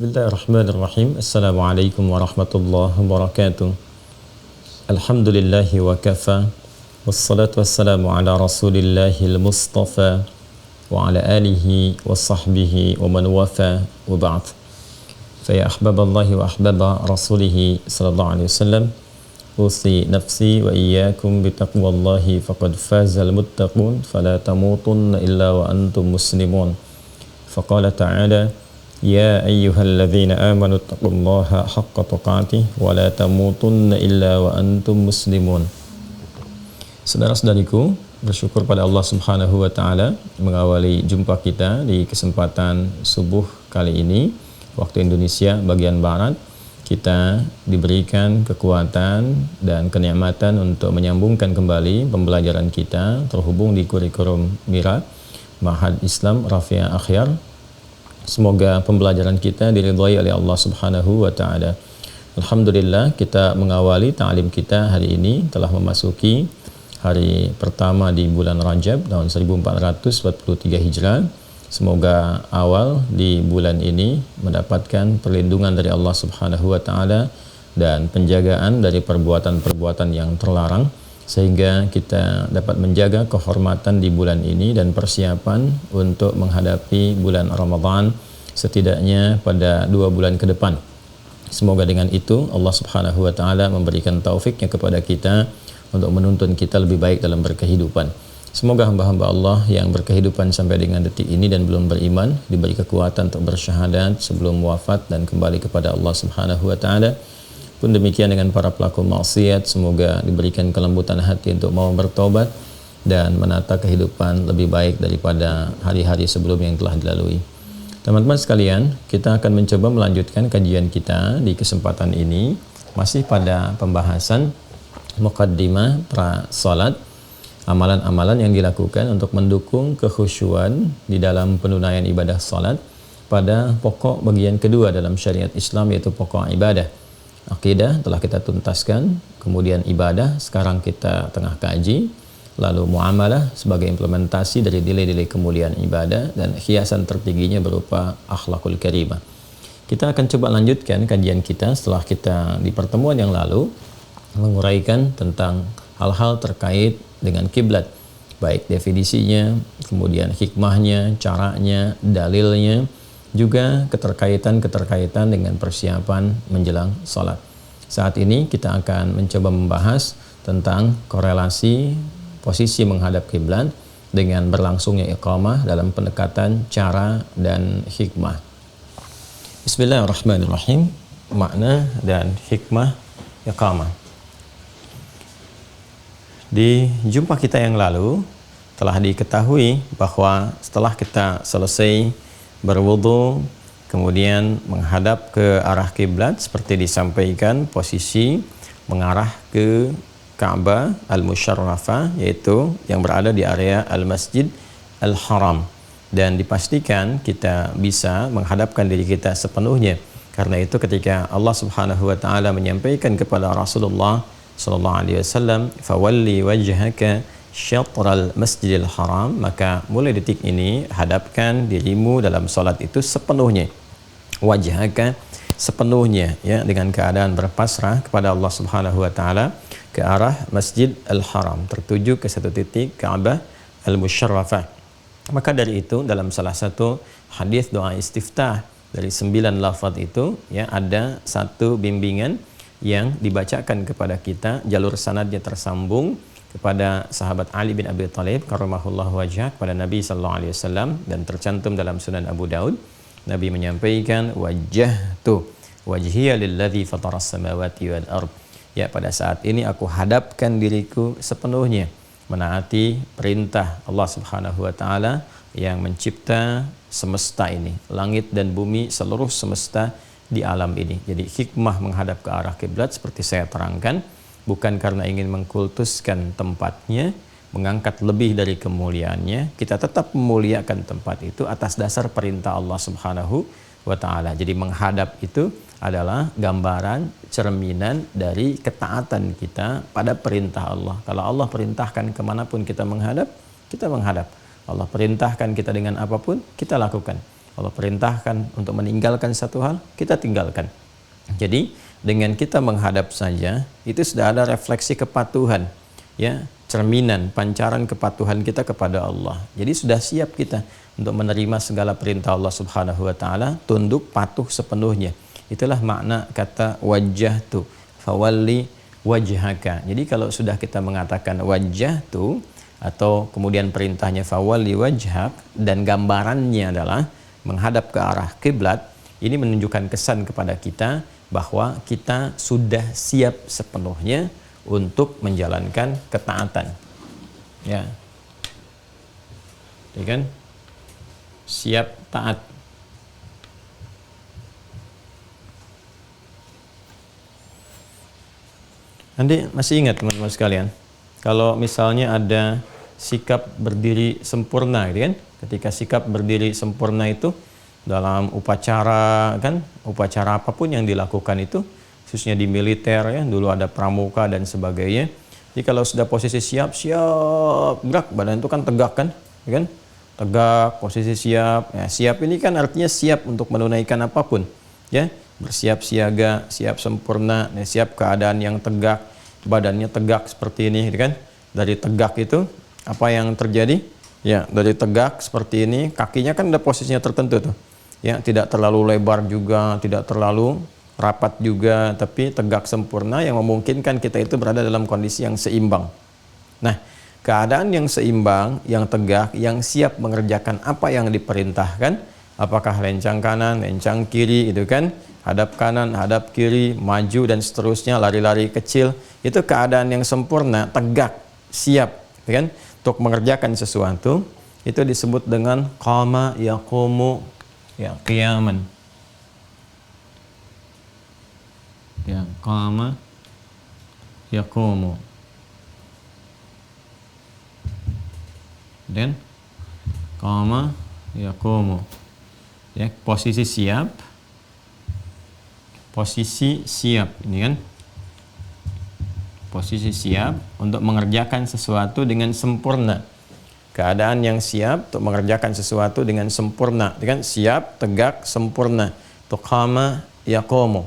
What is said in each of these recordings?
Bismillahirrahmanirrahim. Assalamualaikum warahmatullahi wabarakatuh. Alhamdulillahi wa kafa. Wassalatu wassalamu ala rasulillahil mustafa wa ala alihi wa sahbihi wa man wafa wa ba'd. Faya ahbaballahi wa ahbaba rasulihi sallallahu alaihi wasallam. Usi nafsi wa iyyakum bitaqwallahi faqad fazal muttaqun fala tamutunna illa wa antum muslimun. Faqala ta'ala Ya ayyuhalladzina amanu taqullaha haqqa tuqatih wa la tamutunna illa wa antum muslimun. Saudara-saudariku, bersyukur pada Allah Subhanahu wa taala mengawali jumpa kita di kesempatan subuh kali ini waktu Indonesia bagian barat. Kita diberikan kekuatan dan kenikmatan untuk menyambungkan kembali pembelajaran kita terhubung di kurikulum Mira Ma'had Islam Rafiah Akhyar. Semoga pembelajaran kita diridhai oleh Allah Subhanahu wa taala. Alhamdulillah, kita mengawali ta'lim kita hari ini telah memasuki hari pertama di bulan Rajab tahun 1443 Hijrah. Semoga awal di bulan ini mendapatkan perlindungan dari Allah Subhanahu wa taala dan penjagaan dari perbuatan-perbuatan yang terlarang, sehingga kita dapat menjaga kehormatan di bulan ini dan persiapan untuk menghadapi bulan Ramadan setidaknya pada 2 bulan ke depan. Semoga dengan itu Allah Subhanahu wa taala memberikan taufiknya kepada kita untuk menuntun kita lebih baik dalam berkehidupan. Semoga hamba-hamba Allah yang berkehidupan sampai dengan detik ini dan belum beriman diberi kekuatan untuk bersyahadat sebelum wafat dan kembali kepada Allah Subhanahu wa taala. Pun demikian dengan para pelaku maksiat, semoga diberikan kelembutan hati untuk mau bertobat dan menata kehidupan lebih baik daripada hari-hari sebelum yang telah dilalui. Teman-teman sekalian, kita akan mencoba melanjutkan kajian kita di kesempatan ini masih pada pembahasan muqaddimah pra salat, amalan-amalan yang dilakukan untuk mendukung kekhusyuan di dalam penunaian ibadah salat pada pokok bagian kedua dalam syariat Islam, yaitu pokok ibadah. Akidah telah kita tuntaskan, kemudian ibadah sekarang kita tengah kaji, lalu muamalah sebagai implementasi dari nilai-nilai kemuliaan ibadah, dan hiasan tertingginya berupa akhlakul karimah. Kita akan coba lanjutkan kajian kita setelah kita di pertemuan yang lalu menguraikan tentang hal-hal terkait dengan kiblat, baik definisinya, kemudian hikmahnya, caranya, dalilnya, juga keterkaitan dengan persiapan menjelang sholat. Saat ini kita akan mencoba membahas tentang korelasi posisi menghadap kiblat dengan berlangsungnya iqamah dalam pendekatan cara dan hikmah. Bismillahirrahmanirrahim. Makna dan hikmah iqamah. Di jumpa kita yang lalu telah diketahui bahwa setelah kita selesai berwudu, kemudian menghadap ke arah kiblat seperti disampaikan, posisi mengarah ke Ka'bah al-Musyarrafah, yaitu yang berada di area al-Masjid al-Haram, dan dipastikan kita bisa menghadapkan diri kita sepenuhnya. Karena itu ketika Allah Subhanahu wa taala menyampaikan kepada Rasulullah sallallahu alaihi wasallam, "Fawalli wajhaka syatral masjidil haram," maka mulai detik ini hadapkan dirimu dalam salat itu sepenuhnya, wajhaka sepenuhnya, ya, dengan keadaan berpasrah kepada Allah Subhanahu wa taala ke arah Masjid Al-Haram, tertuju ke satu titik Ka'bah Al-Musyarrafah. Maka dari itu dalam salah satu hadis doa istiftah dari 9 lafaz itu, ya, ada satu bimbingan yang dibacakan kepada kita, jalur sanadnya tersambung kepada sahabat Ali bin Abi Thalib karramahullahu wajhah kepada Nabi sallallahu alaihi wasallam, dan tercantum dalam Sunan Abu Daud. Nabi menyampaikan, wajjahtu wajhiya lilladzi fataras samawati wal ard. Ya, pada saat ini aku hadapkan diriku sepenuhnya menaati perintah Allah Subhanahu wa taala yang mencipta semesta ini, langit dan bumi, seluruh semesta di alam ini. Jadi hikmah menghadap ke arah kiblat seperti saya terangkan bukan karena ingin mengkultuskan tempatnya, mengangkat lebih dari kemuliaannya. Kita tetap memuliakan tempat itu atas dasar perintah Allah Subhanahu wa taala. Jadi menghadap itu adalah gambaran, cerminan dari ketaatan kita pada perintah Allah. Kalau Allah perintahkan kemanapun kita menghadap, kita menghadap. Allah perintahkan kita dengan apapun, kita lakukan. Allah perintahkan untuk meninggalkan satu hal, kita tinggalkan. Jadi dengan kita menghadap saja itu sudah ada refleksi kepatuhan, ya, cerminan, pancaran kepatuhan kita kepada Allah. Jadi sudah siap kita untuk menerima segala perintah Allah Subhanahu wa taala, tunduk patuh sepenuhnya. Itulah makna kata wajjahtu, fawalli wajhaka. Jadi kalau sudah kita mengatakan wajjahtu atau kemudian perintahnya fawalli wajhak dan gambarannya adalah menghadap ke arah kiblat, ini menunjukkan kesan kepada kita bahwa kita sudah siap sepenuhnya untuk menjalankan ketaatan. Ya. Ya kan? Siap taat. Nanti masih ingat teman-teman sekalian, kalau misalnya ada sikap berdiri sempurna gitu kan? Ketika sikap berdiri sempurna itu dalam upacara, kan, upacara apapun yang dilakukan itu, khususnya di militer ya, dulu ada pramuka dan sebagainya. Jadi kalau sudah posisi siap gerak, badan itu kan tegak kan, ya kan? Tegak, posisi siap. Ya, siap ini kan artinya siap untuk menunaikan apapun, ya. Bersiap siaga, siap sempurna, ya, siap keadaan yang tegak, badannya tegak seperti ini, gitu kan? Dari tegak itu apa yang terjadi? Ya, dari tegak seperti ini, kakinya kan ada posisinya tertentu tuh. Ya, tidak terlalu lebar juga, tidak terlalu rapat juga, tapi tegak sempurna yang memungkinkan kita itu berada dalam kondisi yang seimbang. Nah, keadaan yang seimbang, yang tegak, yang siap mengerjakan apa yang diperintahkan, apakah lencang kanan, lencang kiri, itu kan, hadap kanan, hadap kiri, maju dan seterusnya, lari-lari kecil, itu keadaan yang sempurna, tegak, siap, itu kan, untuk mengerjakan sesuatu, itu disebut dengan qama yaqumu, ya, qiyaman. Ya, qama yaqumu. Dan qama yaqumu. Ya, posisi siap. Posisi siap, ini kan. Posisi siap untuk mengerjakan sesuatu dengan sempurna. Keadaan yang siap untuk mengerjakan sesuatu dengan sempurna, kan, siap, tegak, sempurna. Qama yaqumu,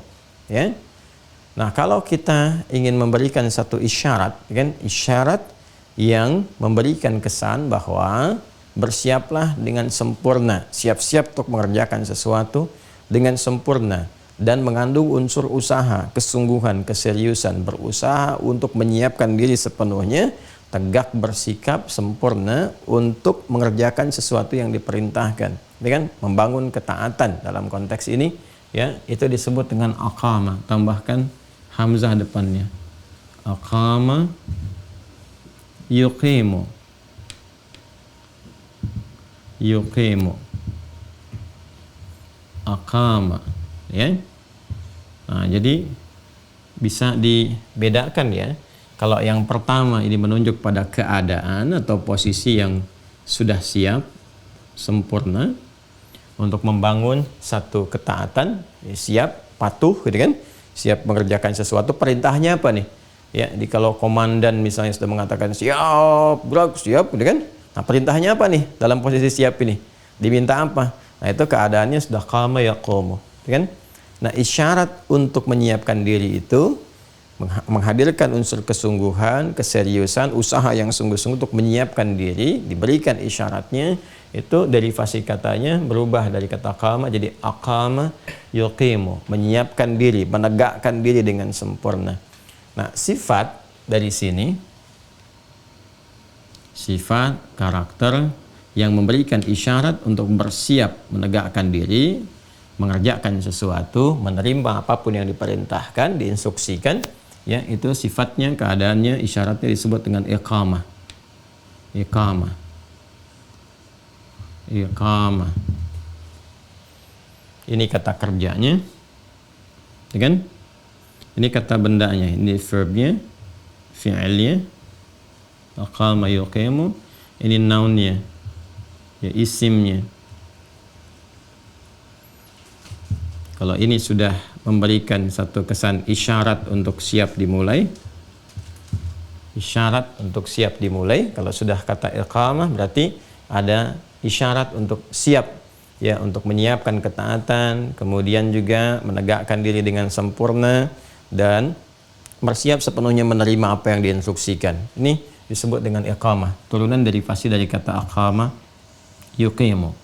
ya. Nah, kalau kita ingin memberikan satu isyarat, kan, isyarat yang memberikan kesan bahwa bersiaplah dengan sempurna, siap-siap untuk mengerjakan sesuatu dengan sempurna dan mengandung unsur usaha, kesungguhan, keseriusan, berusaha untuk menyiapkan diri sepenuhnya, tegak bersikap sempurna untuk mengerjakan sesuatu yang diperintahkan, dengan membangun ketaatan dalam konteks ini, ya, itu disebut dengan aqama, tambahkan hamzah depannya. Aqama yuqimu. Yuqimu. Aqama, ya. Nah, jadi bisa dibedakan ya. Kalau yang pertama ini menunjuk pada keadaan atau posisi yang sudah siap, sempurna untuk membangun satu ketaatan, ya, siap, patuh, gitu kan? Siap mengerjakan sesuatu. Perintahnya apa nih? Ya, di kalau komandan misalnya sudah mengatakan siap, gerak, siap, gitu kan? Nah, perintahnya apa nih dalam posisi siap ini? Diminta apa? Nah, itu keadaannya sudah qama yaqumu, kan? Nah, isyarat untuk menyiapkan diri itu menghadirkan unsur kesungguhan, keseriusan, usaha yang sungguh-sungguh untuk menyiapkan diri, diberikan isyaratnya, itu derivasi katanya berubah dari kata qama jadi aqama yuqimu, menyiapkan diri, menegakkan diri dengan sempurna. Nah, sifat dari sini, sifat karakter yang memberikan isyarat untuk bersiap menegakkan diri, mengerjakan sesuatu, menerima apapun yang diperintahkan, diinstruksikan, ya, itu sifatnya, keadaannya, isyaratnya disebut dengan iqamah. Iqamah. Iqamah. Ini kata kerjanya, ya kan? Ini kata bendanya, ini verbnya, fi'ilnya, aqama yuqimu, ini nounnya, ya, isimnya. Kalau ini sudah memberikan satu kesan isyarat untuk siap dimulai, isyarat untuk siap dimulai. Kalau sudah kata iqamah berarti ada isyarat untuk siap ya untuk menyiapkan ketaatan, kemudian juga menegakkan diri dengan sempurna dan bersiap sepenuhnya menerima apa yang diinstruksikan. Ini disebut dengan iqamah, turunan derivasi dari kata aqama yuqimu.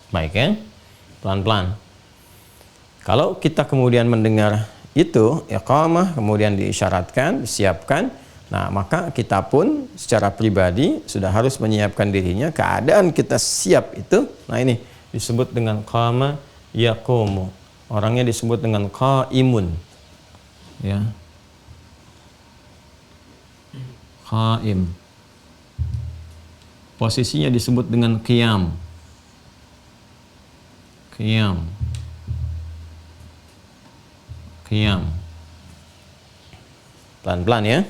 Baik ya, pelan-pelan. Kalau kita kemudian mendengar itu iqamah kemudian diisyaratkan, disiapkan, nah maka kita pun secara pribadi sudah harus menyiapkan dirinya, keadaan kita siap itu. Nah ini disebut dengan qama yaqumu. Orangnya disebut dengan qaimun. Ya. Qaim. Posisinya disebut dengan qiyam. Qiyam. Qiyam. Pelan-pelan ya.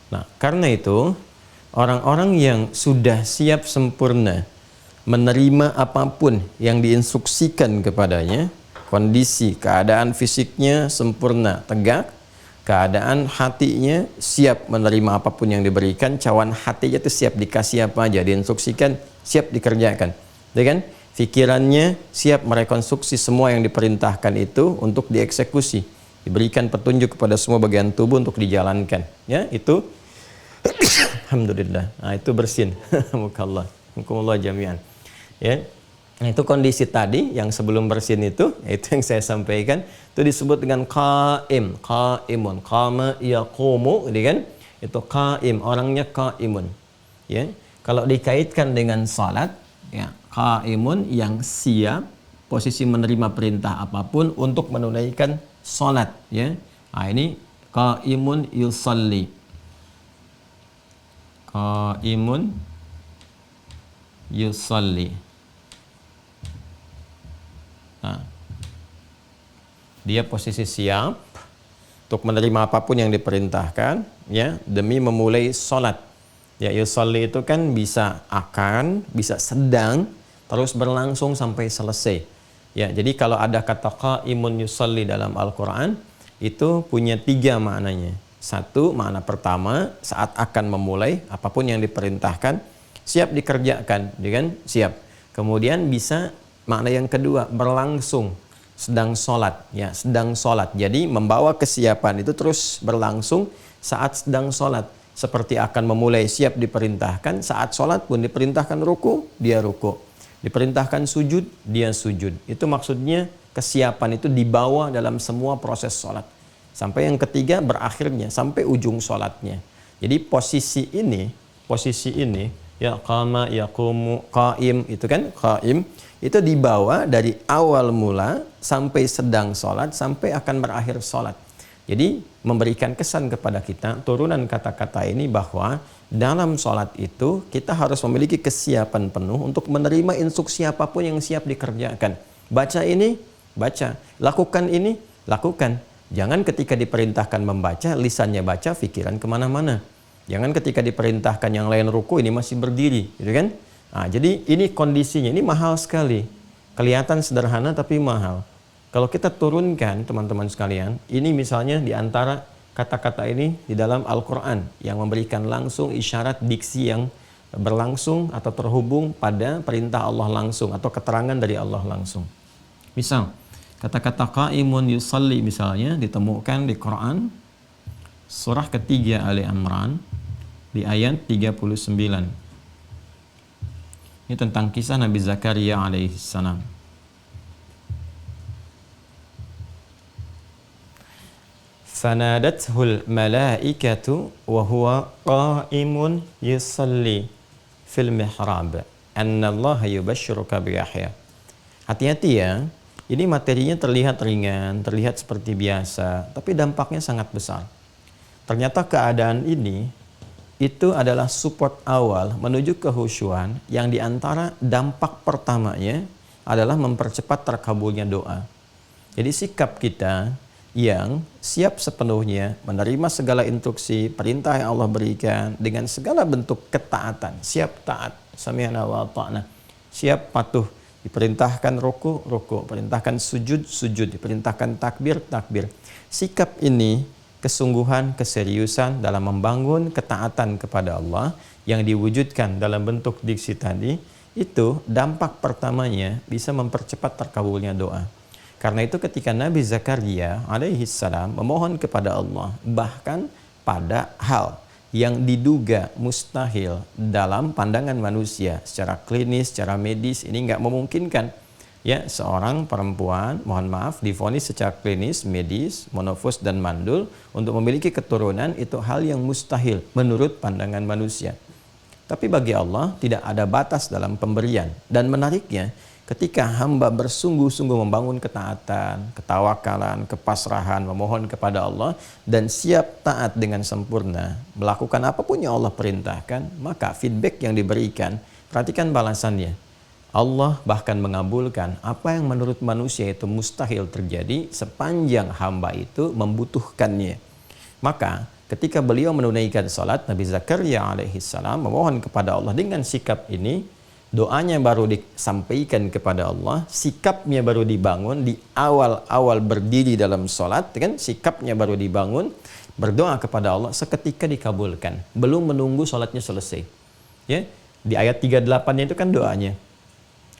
Nah, karena itu orang-orang yang sudah siap sempurna menerima apapun yang diinstruksikan kepadanya, kondisi keadaan fisiknya sempurna tegak, keadaan hatinya siap menerima apapun yang diberikan, cawan hatinya itu siap dikasih apa aja, diinstruksikan siap dikerjakan, ya kan? Pikirannya siap merekonstruksi semua yang diperintahkan itu untuk dieksekusi, diberikan petunjuk kepada semua bagian tubuh untuk dijalankan, ya itu. Alhamdulillah. Nah, itu bersin. Mukallah. Mukallah jami'an. Ya. Nah, itu kondisi tadi yang sebelum bersin itu yang saya sampaikan, itu disebut dengan qaim, qaimun, qama yaqumu, gitu kan? Itu qaim, orangnya qaimun. Ya. Kalau dikaitkan dengan salat, ya, qaimun yang siap posisi menerima perintah apapun untuk menunaikan salat, ya. Nah, ini qaimun yusalli. Qaimun yusalli. Nah, dia posisi siap untuk menerima apapun yang diperintahkan, ya, demi memulai sholat. Ya, yusalli itu kan bisa akan, bisa sedang, terus berlangsung sampai selesai. Ya, jadi kalau ada kata qaimun yusalli dalam Al-Quran, itu punya 3 maknanya. Satu, makna pertama, saat akan memulai apapun yang diperintahkan, siap dikerjakan, kan? Siap. Kemudian bisa makna yang kedua, berlangsung, sedang sholat, ya, sedang sholat. Jadi membawa kesiapan itu terus berlangsung saat sedang sholat. Seperti akan memulai siap diperintahkan, saat sholat pun diperintahkan ruku, dia ruku. Diperintahkan sujud, dia sujud. Itu maksudnya kesiapan itu dibawa dalam semua proses sholat. Sampai yang ketiga berakhirnya, sampai ujung sholatnya. Jadi posisi ini, ya qama, yaqumu, qaim, itu kan, qaim, itu dibawa dari awal mula sampai sedang sholat, sampai akan berakhir sholat. Jadi memberikan kesan kepada kita, turunan kata-kata ini bahwa dalam sholat itu kita harus memiliki kesiapan penuh untuk menerima instruksi apapun yang siap dikerjakan. Baca ini, baca. Lakukan ini, lakukan. Jangan ketika diperintahkan membaca, lisannya baca, pikiran kemana-mana. Jangan ketika diperintahkan yang lain ruku, ini masih berdiri, gitu kan? Nah, jadi ini kondisinya, ini mahal sekali. Kelihatan sederhana tapi mahal. Kalau kita turunkan, teman-teman sekalian, ini misalnya di antara kata-kata ini di dalam Al-Quran yang memberikan langsung isyarat diksi yang berlangsung atau terhubung pada perintah Allah langsung atau keterangan dari Allah langsung. Misal, kata-kata qaimun yusalli misalnya ditemukan di Quran surah ketiga Ali Imran di ayat 39. Ini tentang kisah Nabi Zakaria alaihissalam. Fanadathul malaikatu wa huwa qaimun yusalli fil mihrab anna Allah yubashshiruka bi Yahya. Hati-hati ya. Ini materinya terlihat ringan, terlihat seperti biasa, tapi dampaknya sangat besar. Ternyata keadaan ini itu adalah support awal menuju kehusyuan yang diantara dampak pertamanya adalah mempercepat terkabulnya doa. Jadi sikap kita yang siap sepenuhnya menerima segala instruksi, perintah yang Allah berikan dengan segala bentuk ketaatan, siap taat, sami'na wa ata'na, siap patuh. Diperintahkan ruku, ruku, perintahkan sujud, sujud, diperintahkan takbir, takbir. Sikap ini kesungguhan, keseriusan dalam membangun ketaatan kepada Allah yang diwujudkan dalam bentuk diksi tadi, itu dampak pertamanya bisa mempercepat terkabulnya doa. Karena itu ketika Nabi Zakaria alaihi salam memohon kepada Allah, bahkan pada hal yang diduga mustahil dalam pandangan manusia secara klinis, secara medis, ini nggak memungkinkan. Ya, seorang perempuan, mohon maaf, divonis secara klinis, medis, monofos dan mandul untuk memiliki keturunan, itu hal yang mustahil menurut pandangan manusia. Tapi bagi Allah tidak ada batas dalam pemberian. Dan menariknya, ketika hamba bersungguh-sungguh membangun ketaatan, ketawakalan, kepasrahan, memohon kepada Allah, dan siap taat dengan sempurna, melakukan apapun yang Allah perintahkan, maka feedback yang diberikan, perhatikan balasannya. Allah bahkan mengabulkan apa yang menurut manusia itu mustahil terjadi sepanjang hamba itu membutuhkannya. Maka ketika beliau menunaikan salat, Nabi Zakaria alaihi salam memohon kepada Allah dengan sikap ini, doanya baru disampaikan kepada Allah, sikapnya baru dibangun di awal-awal berdiri dalam salat, kan sikapnya baru dibangun, berdoa kepada Allah seketika dikabulkan, belum menunggu salatnya selesai. Ya, di ayat 38-nya itu kan doanya.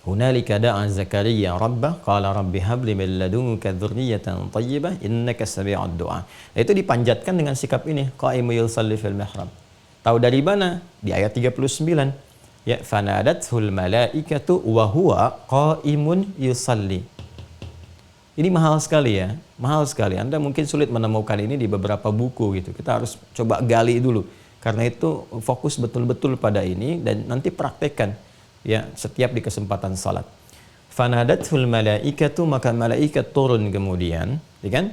Hunalika da'a Zakaria rabbah qala rabbi habli min ladunka dzurriyyatan thayyibah innaka sami'ud du'a. Itu dipanjatkan dengan sikap ini, qa'imun yusalli fil mihrab. Tahu dari mana? Di ayat 39. Ya, fanadathul malaikatu wa huwa qa'imun yusalli. Ini mahal sekali ya, mahal sekali. Anda mungkin sulit menemukan ini di beberapa buku gitu. Kita harus coba gali dulu. Karena itu fokus betul-betul pada ini dan nanti praktekkan. Ya, setiap di kesempatan salat. Fanadatul malaikatu, maka malaikat turun kemudian, ya kan,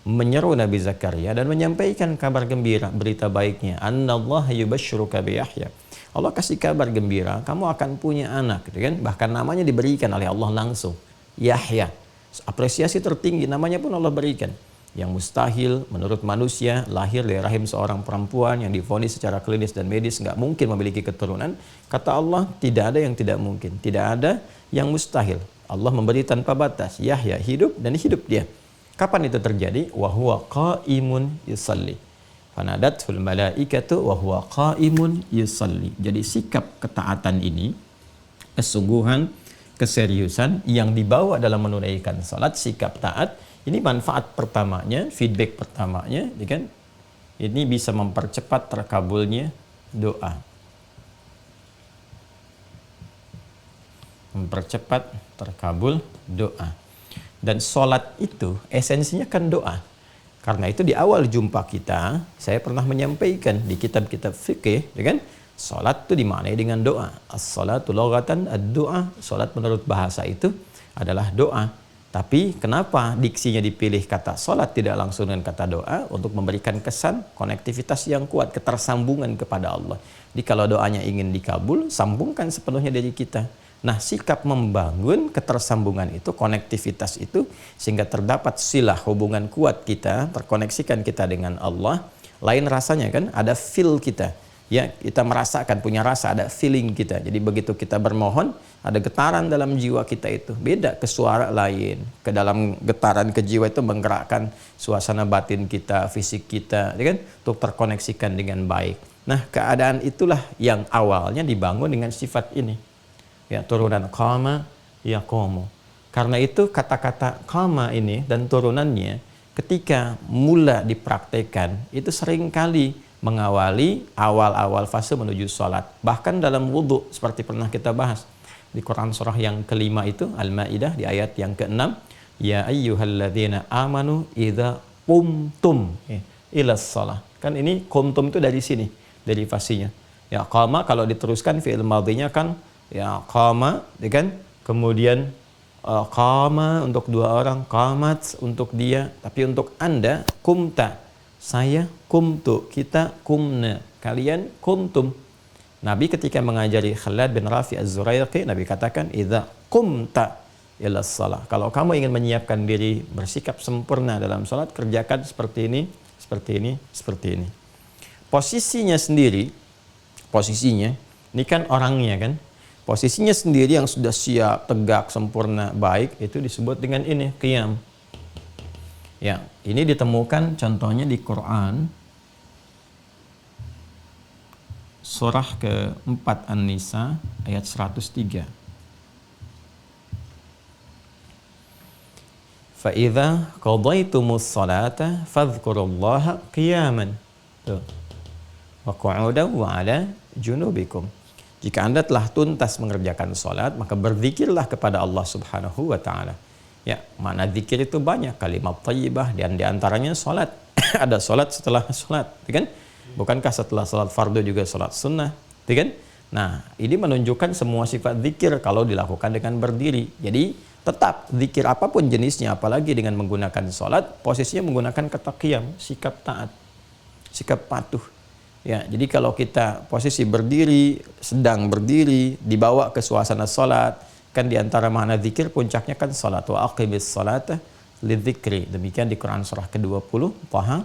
menyeru Nabi Zakaria dan menyampaikan kabar gembira, berita baiknya. Annallaha yubasyyiruka bi Yahya. Allah kasih kabar gembira, kamu akan punya anak, gitu kan? Bahkan namanya diberikan oleh Allah langsung, Yahya. Apresiasi tertinggi, namanya pun Allah berikan. Yang mustahil menurut manusia, lahir dari rahim seorang perempuan yang divonis secara klinis dan medis nggak mungkin memiliki keturunan. Kata Allah, tidak ada yang tidak mungkin, tidak ada yang mustahil. Allah memberi tanpa batas. Yahya hidup dan hidup dia. Kapan itu terjadi? Wa huwa qa'imun yusalli. Fanadatul malaikatu wa huwa qa'imun yusalli. Jadi sikap ketaatan ini, kesungguhan, keseriusan yang dibawa dalam menunaikan salat, sikap taat, ini manfaat pertamanya, feedback pertamanya, kan? Ini bisa mempercepat terkabulnya doa. Mempercepat terkabul doa. Dan sholat itu esensinya kan doa. Karena itu di awal jumpa kita, saya pernah menyampaikan di kitab-kitab fikih, kan? Sholat itu dimaknai dengan doa. As-sholatu loghatan ad-doa. Sholat menurut bahasa itu adalah doa. Tapi kenapa diksinya dipilih kata sholat tidak langsung dengan kata doa? Untuk memberikan kesan konektivitas yang kuat, ketersambungan kepada Allah. Jadi kalau doanya ingin dikabul, sambungkan sepenuhnya dari kita. Nah, sikap membangun ketersambungan itu, konektivitas itu, sehingga terdapat silah hubungan kuat kita, terkoneksikan kita dengan Allah. Lain rasanya kan, ada feel kita. Ya, kita merasakan, punya rasa, ada feeling kita. Jadi begitu kita bermohon, ada getaran dalam jiwa kita itu. Beda ke suara lain. Ke dalam getaran ke jiwa itu menggerakkan suasana batin kita, fisik kita, ya kan? Untuk terkoneksikan dengan baik. Nah, keadaan itulah yang awalnya dibangun dengan sifat ini. Ya, turunan qama yaqumu. Karena itu kata-kata qama ini dan turunannya ketika mula dipraktekkan, itu seringkali mengawali awal-awal fase menuju sholat. Bahkan dalam wudhu, seperti pernah kita bahas di Quran surah yang kelima itu, Al-Ma'idah di ayat yang ke-6, Ya ayyuhalladzina amanu idza qumtum ilas sholah. Kan ini qumtum itu dari sini, dari fasenya. Ya, qama kalau diteruskan fi'il madhinya kan ya qama, ya kan? Kemudian qama untuk dua orang, qamat untuk dia, tapi untuk Anda kumta. Saya kumtu, kita kumna, kalian kumtum. Nabi ketika mengajari Khalad bin Rafi Az-Zuraiqi, Nabi katakan, idza kumta ila shalah. Kalau kamu ingin menyiapkan diri bersikap sempurna dalam salat, kerjakan seperti ini, seperti ini, seperti ini. Posisinya sendiri, posisinya, ini kan orangnya kan, posisinya sendiri yang sudah siap, tegak, sempurna, baik, itu disebut dengan ini, qiyam. Ya, ini ditemukan contohnya di Quran surah ke-4 An-Nisa ayat 103. Fa'idha qadaitumus salata fadhkurullaha qiyaman wa qu'udan wa ala junubikum. Jika Anda telah tuntas mengerjakan salat, maka berzikirlah kepada Allah Subhanahu wa taala. Ya, makna zikir itu banyak, kalimat thayyibah, dan di antaranya salat. Ada salat setelah salat, kan? Bukankah setelah salat fardu juga salat sunnah, kan? Nah, ini menunjukkan semua sifat zikir kalau dilakukan dengan berdiri. Jadi, tetap zikir apapun jenisnya, apalagi dengan menggunakan salat, posisinya menggunakan kata qiyam, sikap taat, sikap patuh. Ya, jadi kalau kita posisi berdiri, sedang berdiri, dibawa ke suasana salat, kan diantara makna zikir puncaknya kan salat. Wa aqimis salata lidzikri. Demikian di Quran surah ke-20 Thaha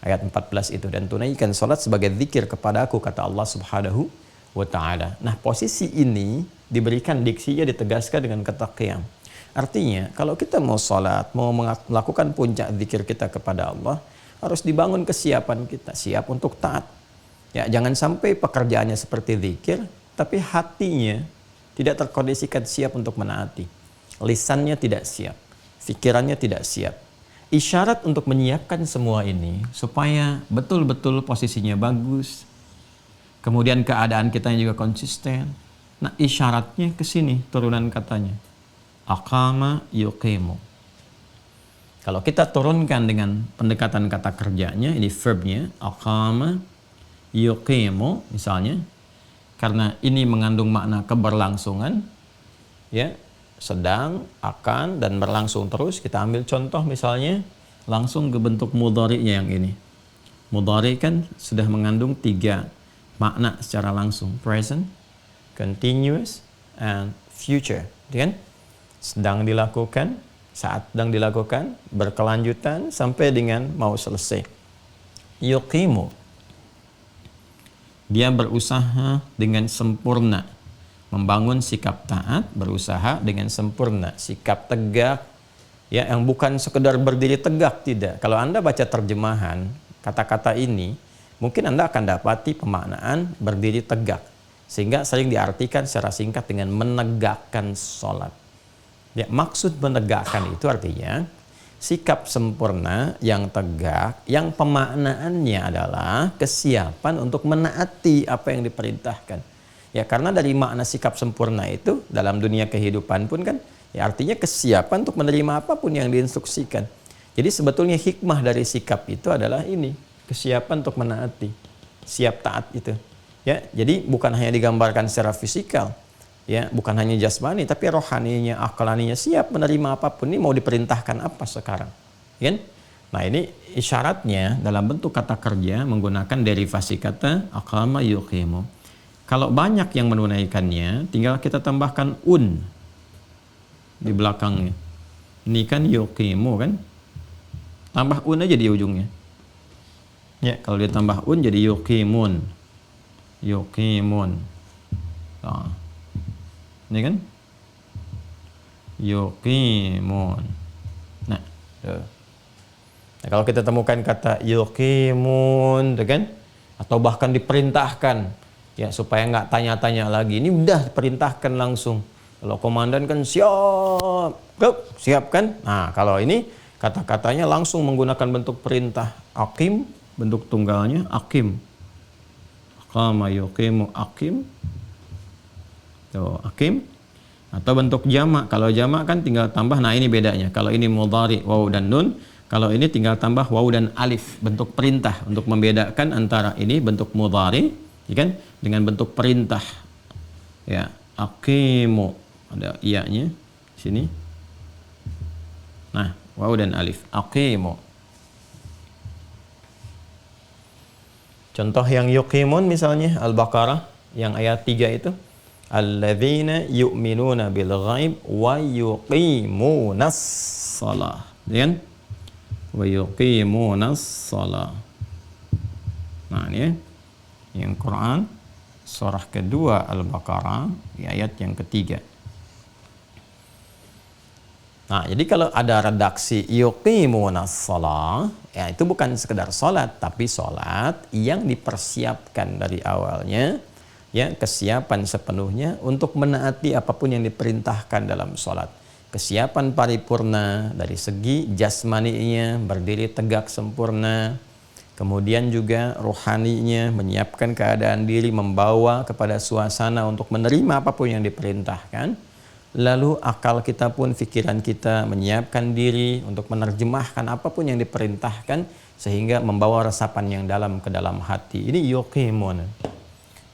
ayat 14 itu. Dan tunaikan salat sebagai zikir kepada aku, kata Allah Subhanahu wa taala. Nah, posisi ini diberikan diksinya, ditegaskan dengan kata qiyam. Artinya, kalau kita mau salat, mau melakukan puncak zikir kita kepada Allah, harus dibangun kesiapan kita, siap untuk taat. Ya, jangan sampai pekerjaannya seperti zikir, tapi hatinya tidak terkondisikan siap untuk menaati. Lisannya tidak siap, pikirannya tidak siap. Isyarat untuk menyiapkan semua ini supaya betul-betul posisinya bagus, kemudian keadaan kita juga konsisten. Nah, isyaratnya ke sini turunan katanya. Aqama yuqimu. Kalau kita turunkan dengan pendekatan kata kerjanya, ini verbnya, aqama yuqimu misalnya, karena ini mengandung makna keberlangsungan, ya, sedang, akan, dan berlangsung terus. Kita ambil contoh misalnya langsung ke bentuk mudhari'nya yang ini. Mudhari' kan sudah mengandung 3 makna secara langsung, present, continuous, and future, kan? Sedang dilakukan, saat sedang dilakukan, berkelanjutan sampai dengan mau selesai. Yuqimu, dia berusaha dengan sempurna, membangun sikap taat, berusaha dengan sempurna, sikap tegak, ya, yang bukan sekedar berdiri tegak, tidak. Kalau Anda baca terjemahan kata-kata ini, mungkin Anda akan dapati pemaknaan berdiri tegak, sehingga sering diartikan secara singkat dengan menegakkan sholat. Ya, maksud menegakkan itu artinya sikap sempurna yang tegak, yang pemaknaannya adalah kesiapan untuk menaati apa yang diperintahkan. Ya, karena dari makna sikap sempurna itu dalam dunia kehidupan pun kan, ya, artinya kesiapan untuk menerima apapun yang diinstruksikan. Jadi sebetulnya hikmah dari sikap itu adalah ini, kesiapan untuk menaati, siap taat itu. Ya, jadi bukan hanya digambarkan secara fisikal, ya, bukan hanya jasmani, tapi rohaninya, akalaninya siap menerima apapun. Ini mau diperintahkan apa sekarang, kan? Nah, ini isyaratnya dalam bentuk kata kerja menggunakan derivasi kata aqama yuqimu. Kalau banyak yang menunaikannya, tinggal kita tambahkan un di belakangnya. Ini kan yuqimu, kan? Tambah un aja di ujungnya. Ya, kalau ditambah un jadi yuqimun. Yuqimun. Nah, ini kan yuqimun. Nah, kalau kita temukan kata yuqimun, kan, atau bahkan diperintahkan, ya, supaya nggak tanya-tanya lagi, ini udah diperintahkan langsung. Kalau komandan kan siap, siap kan. Nah, kalau ini kata-katanya langsung menggunakan bentuk perintah, aqim, bentuk tunggalnya aqim, aqama yuqimu aqim. Aqim, atau bentuk jamak. Kalau jamak kan tinggal tambah, nah ini bedanya. Kalau ini mudhari waw dan nun, kalau ini tinggal tambah waw dan alif, bentuk perintah, untuk membedakan antara ini bentuk mudhari, ya kan, dengan bentuk perintah. Ya, aqimu, ada iya-nya sini. Nah, waw dan alif, aqimu. Contoh yang yuqimun misalnya Al-Baqarah yang ayat 3 itu, alladzina yu'minuna bil ghaib wa yuqimunas shalah, kan? Wa yuqimunas shalah. Nah, ini yang Quran surah kedua Al-Baqarah di ayat yang ketiga. Nah, jadi kalau ada redaksi yuqimunas shalah, ya itu bukan sekedar sholat, tapi sholat yang dipersiapkan dari awalnya, ya kesiapan sepenuhnya untuk menaati apapun yang diperintahkan dalam sholat. Kesiapan paripurna dari segi jasmaninya, berdiri tegak sempurna, kemudian juga rohaninya, menyiapkan keadaan diri, membawa kepada suasana untuk menerima apapun yang diperintahkan. Lalu akal kita pun, pikiran kita menyiapkan diri untuk menerjemahkan apapun yang diperintahkan sehingga membawa resapan yang dalam ke dalam hati. Ini yuqimun.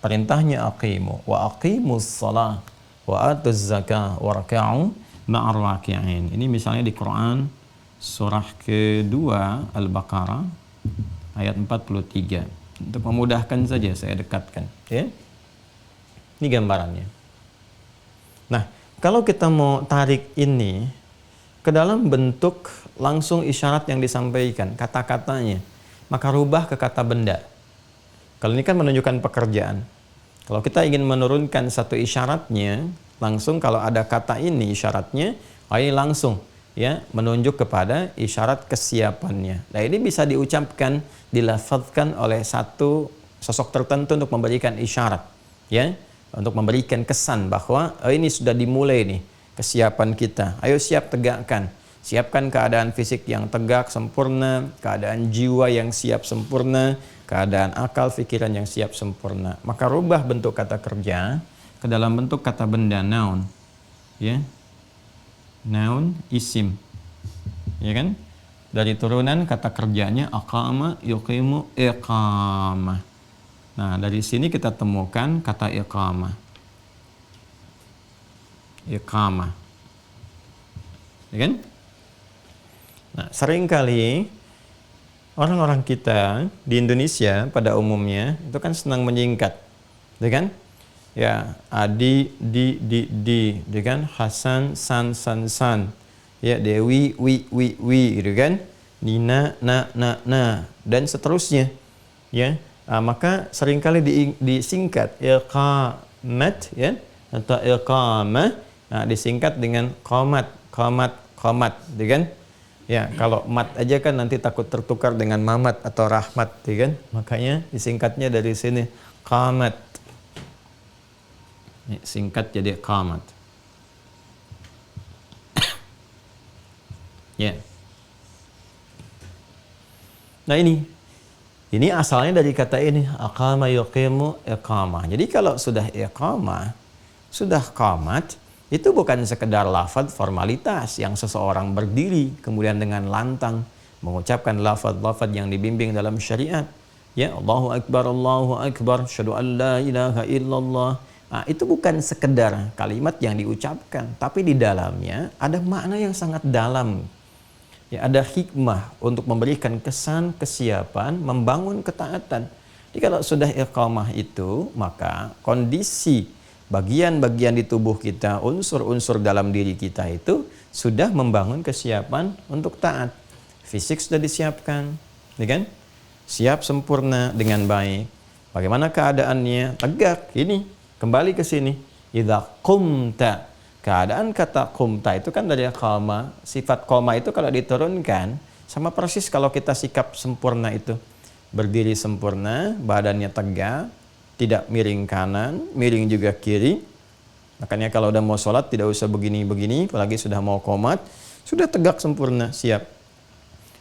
Perintahnya aqimu wa aqimus shalah wa atuz zakah warka'u ma'ar raki'in. Ini misalnya di Quran surah kedua Al-Baqarah ayat 43. Untuk memudahkan saja saya dekatkan, ya. Ini gambarannya. Nah, kalau kita mau tarik ini ke dalam bentuk langsung isyarat yang disampaikan, kata-katanya, maka rubah ke kata benda. Kalau ini kan menunjukkan pekerjaan. Kalau kita ingin menurunkan satu isyaratnya, langsung kalau ada kata ini isyaratnya, ini langsung ya menunjuk kepada isyarat kesiapannya. Nah, ini bisa diucapkan, dilafadzkan oleh satu sosok tertentu untuk memberikan isyarat, ya. Untuk memberikan kesan bahwa ini sudah dimulai nih kesiapan kita. Ayo siap tegakkan. Siapkan keadaan fisik yang tegak sempurna, keadaan jiwa yang siap sempurna, keadaan akal pikiran yang siap sempurna. Maka rubah bentuk kata kerja ke dalam bentuk kata benda, noun. Ya. Noun isim. Ya kan? Dari turunan kata kerjanya aqama, yuqimu, iqamah. Nah, dari sini kita temukan kata iqamah. Iqamah. Ya kan? Nah, seringkali orang-orang kita di Indonesia pada umumnya itu kan senang menyingkat. Ya kan? Ya, Adi, di, ya kan? Hasan, san. Ya, Dewi, wi, gitu kan? Nina, na, dan seterusnya. Ya. Maka seringkali disingkat iqamat, ya, atau iqamah, disingkat dengan qamat, ya kan? Ya, kalau mat aja kan nanti takut tertukar dengan mamat atau rahmat, ya kan? Makanya disingkatnya dari sini qamat. Singkat jadi qamat. Ya. Nah, ini asalnya dari kata ini, aqama yuqimu iqamah. Jadi kalau sudah iqamah, sudah qamat, itu bukan sekedar lafaz formalitas yang seseorang berdiri kemudian dengan lantang mengucapkan lafaz-lafaz yang dibimbing dalam syariat. Ya, Allahu Akbar, syahadu an la ilaha illallah. Itu bukan sekedar kalimat yang diucapkan, tapi di dalamnya ada makna yang sangat dalam. Ya, ada hikmah untuk memberikan kesan kesiapan, membangun ketaatan. Jadi kalau sudah iqamah itu, maka kondisi bagian-bagian di tubuh kita, unsur-unsur dalam diri kita itu sudah membangun kesiapan untuk taat. Fisik sudah disiapkan, ya kan? Siap sempurna dengan baik. Bagaimana keadaannya? Tegak. Ini kembali ke sini. Idza qumta. Keadaan kata qumta itu kan dari qama. Sifat qama itu kalau diturunkan sama persis kalau kita sikap sempurna itu. Berdiri sempurna, badannya tegak, tidak miring kanan, miring juga kiri. Makanya kalau udah mau sholat tidak usah begini-begini, apalagi sudah mau qomat, sudah tegak sempurna, siap.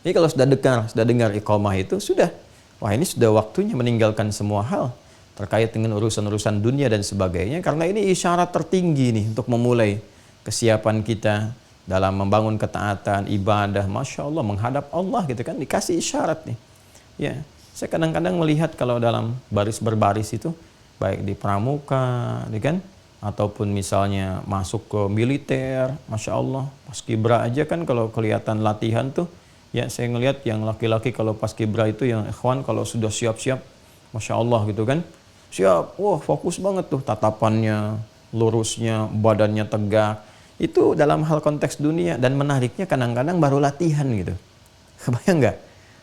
Jadi kalau sudah dengar iqamah itu sudah, wah ini sudah waktunya meninggalkan semua hal terkait dengan urusan-urusan dunia dan sebagainya, karena ini isyarat tertinggi nih untuk memulai kesiapan kita dalam membangun ketaatan, ibadah, Masya Allah, menghadap Allah gitu kan, dikasih isyarat nih. Ya, saya kadang-kadang melihat kalau dalam baris berbaris itu, baik di pramuka, ya kan, ataupun misalnya masuk ke militer, Masya Allah, paskibra aja kan kalau kelihatan latihan tuh, ya saya ngelihat yang laki-laki kalau paskibra itu yang ikhwan kalau sudah siap-siap, Masya Allah gitu kan, siap, wah fokus banget tuh tatapannya, lurusnya, badannya tegak. Itu dalam hal konteks dunia, dan menariknya kadang-kadang baru latihan gitu. Kebayang nggak?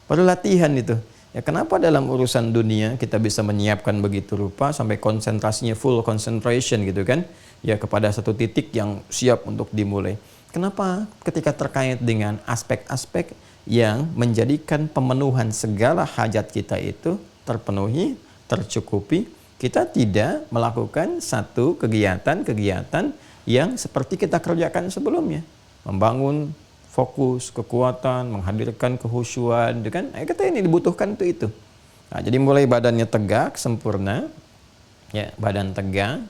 Baru latihan itu. Ya kenapa dalam urusan dunia kita bisa menyiapkan begitu rupa sampai konsentrasinya full concentration gitu kan? Ya kepada satu titik yang siap untuk dimulai. Kenapa? Ketika terkait dengan aspek-aspek yang menjadikan pemenuhan segala hajat kita itu terpenuhi, tercukupi, kita tidak melakukan satu kegiatan-kegiatan yang seperti kita kerjakan sebelumnya. Membangun fokus, kekuatan, menghadirkan kehusyuan, kan? Kita ini dibutuhkan itu. Nah, jadi mulai badannya tegak, sempurna, ya, badan tegak.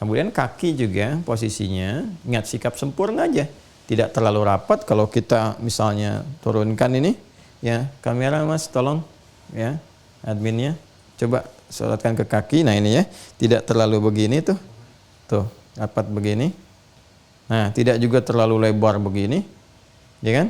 Kemudian kaki juga posisinya, ingat sikap sempurna aja. Tidak terlalu rapat. Kalau kita misalnya turunkan ini, ya, kamera Mas tolong, ya, adminnya. Coba sorotkan ke kaki. Nah ini ya, tidak terlalu begini tuh. Tuh, rapat begini. Nah, tidak juga terlalu lebar begini. Ya kan?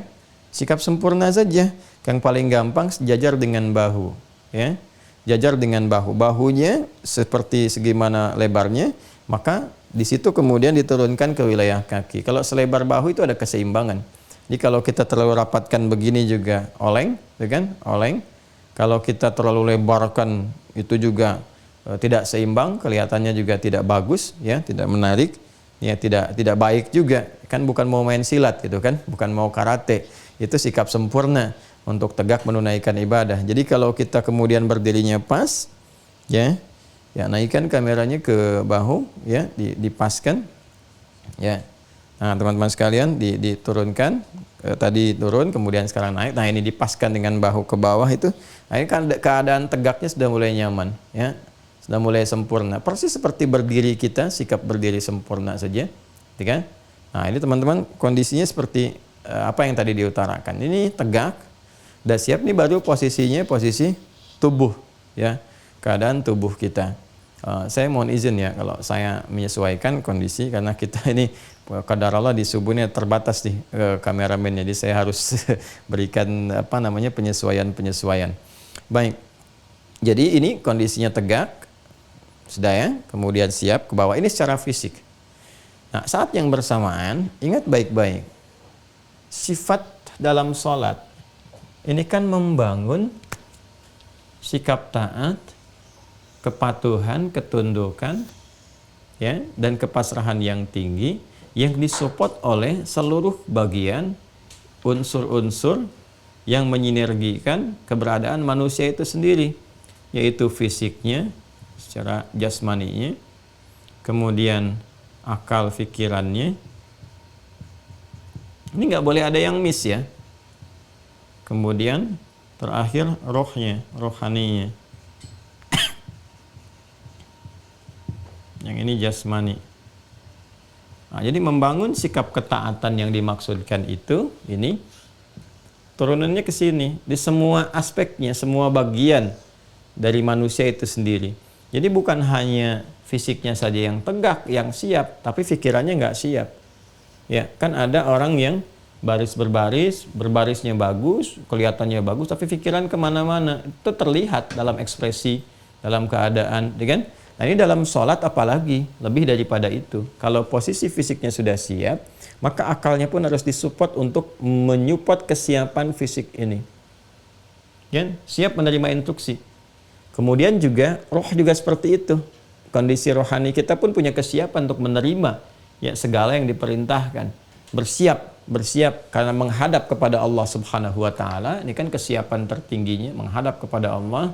Sikap sempurna saja. Yang paling gampang sejajar dengan bahu, ya. Jajar dengan bahu. Bahunya seperti segimana lebarnya, maka di situ kemudian diturunkan ke wilayah kaki. Kalau selebar bahu itu ada keseimbangan. Jadi kalau kita terlalu rapatkan begini juga oleng, ya kan? Oleng. Kalau kita terlalu lebarkan itu juga tidak seimbang, kelihatannya juga tidak bagus, ya, tidak menarik, ya, tidak baik juga. Kan bukan mau main silat gitu kan, bukan mau karate. Itu sikap sempurna untuk tegak menunaikan ibadah. Jadi kalau kita kemudian berdirinya pas, ya, ya, naikkan kameranya ke bahu, ya, dipaskan, ya. Nah, teman-teman sekalian, diturunkan, tadi turun, kemudian sekarang naik. Nah, ini dipaskan dengan bahu ke bawah itu. Nah, ini kan keadaan tegaknya sudah mulai nyaman, ya, sudah mulai sempurna. Persis seperti berdiri kita, sikap berdiri sempurna saja, ya kan? Nah, ini teman-teman kondisinya seperti apa yang tadi diutarakan. Ini tegak, udah siap. Nih baru posisinya posisi tubuh, ya. Keadaan tubuh kita. Saya mohon izin ya kalau saya menyesuaikan kondisi karena kita ini kadar Allah di subuhnya terbatas nih kameramen, jadi saya harus berikan penyesuaian. Baik. Jadi ini kondisinya tegak sudah, ya. Kemudian siap ke bawah. Ini secara fisik. Nah, saat yang bersamaan ingat baik-baik. Sifat dalam sholat ini kan membangun sikap taat, kepatuhan, ketundukan, ya, dan kepasrahan yang tinggi yang disupport oleh seluruh bagian unsur-unsur yang menyinergikan keberadaan manusia itu sendiri, yaitu fisiknya secara jasmaninya, kemudian akal pikirannya. Ini nggak boleh ada yang miss, ya. Kemudian terakhir rohnya, rohaninya. Yang ini jasmani. Nah, jadi membangun sikap ketaatan yang dimaksudkan itu, ini turunannya ke sini, di semua aspeknya, semua bagian dari manusia itu sendiri. Jadi bukan hanya fisiknya saja yang tegak, yang siap, tapi pikirannya nggak siap. Ya, kan ada orang yang baris berbaris, berbarisnya bagus, kelihatannya bagus, tapi pikiran kemana-mana. Itu terlihat dalam ekspresi, dalam keadaan, ya kan? Nah, ini dalam sholat apalagi, lebih daripada itu. Kalau posisi fisiknya sudah siap, maka akalnya pun harus disupport untuk menyupport kesiapan fisik ini. Ya, siap menerima instruksi. Kemudian juga, roh juga seperti itu. Kondisi rohani kita pun punya kesiapan untuk menerima, ya, segala yang diperintahkan. Bersiap karena menghadap kepada Allah Subhanahu wa taala. Ini kan kesiapan tertingginya, menghadap kepada Allah.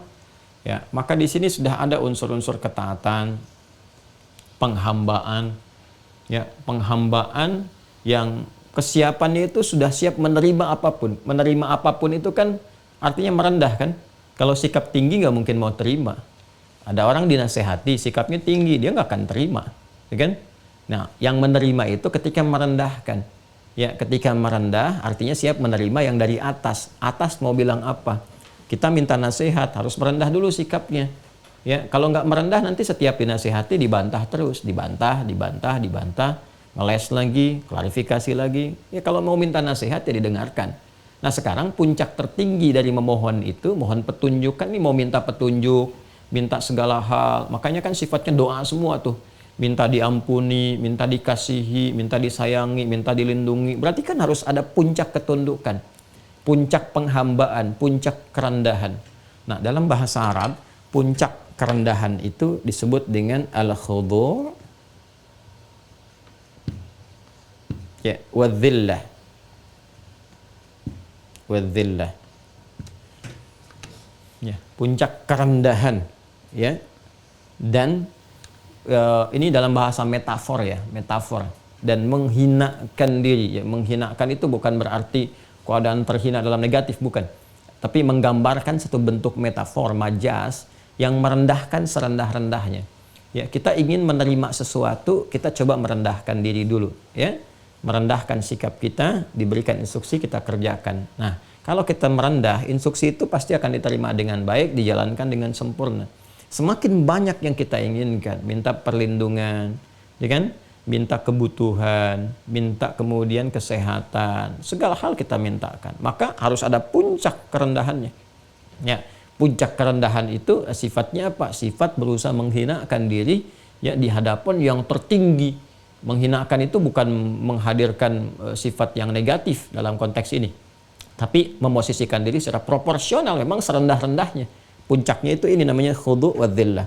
Ya, maka di sini sudah ada unsur-unsur ketaatan, penghambaan, ya, penghambaan yang kesiapannya itu sudah siap menerima apapun. Menerima apapun itu kan artinya merendah, kan? Kalau sikap tinggi nggak mungkin mau terima. Ada orang dinasehati, sikapnya tinggi, dia nggak akan terima, ya kan? Nah, yang menerima itu ketika merendahkan. Ya, ketika merendah artinya siap menerima yang dari atas. Atas mau bilang apa? Kita minta nasihat, harus merendah dulu sikapnya. Ya, kalau nggak merendah nanti setiap dinasihati dibantah terus, dibantah, ngeles lagi, klarifikasi lagi. Ya, kalau mau minta nasihat ya didengarkan. Nah, sekarang puncak tertinggi dari memohon itu, mohon petunjuk, kan ini mau minta petunjuk, minta segala hal. Makanya kan sifatnya doa semua tuh. Minta diampuni, minta dikasihi, minta disayangi, minta dilindungi. Berarti kan harus ada puncak ketundukan, puncak penghambaan, puncak kerendahan. Nah, dalam bahasa Arab, puncak kerendahan itu disebut dengan al-khudu'. Ya, wadzillah. Wadzillah. Ya, puncak kerendahan, ya. Dan ini dalam bahasa metafor ya, metafor. Dan menghinakan diri, ya. Menghinakan itu bukan berarti keadaan terhina dalam negatif, bukan. Tapi menggambarkan satu bentuk metafor, majas, yang merendahkan serendah-rendahnya. Ya, kita ingin menerima sesuatu, kita coba merendahkan diri dulu, ya. Merendahkan sikap kita, diberikan instruksi, kita kerjakan. Nah, kalau kita merendah, instruksi itu pasti akan diterima dengan baik, dijalankan dengan sempurna. Semakin banyak yang kita inginkan, minta perlindungan, ya kan? Minta kebutuhan, minta kemudian kesehatan, segala hal kita mintakan. Maka harus ada puncak kerendahannya. Ya, puncak kerendahan itu sifatnya apa? Sifat berusaha menghinakan diri ya di hadapan yang tertinggi. Menghinakan itu bukan menghadirkan sifat yang negatif dalam konteks ini, tapi memosisikan diri secara proporsional, memang serendah-rendahnya. Puncaknya itu ini namanya khudu' wa dhillah.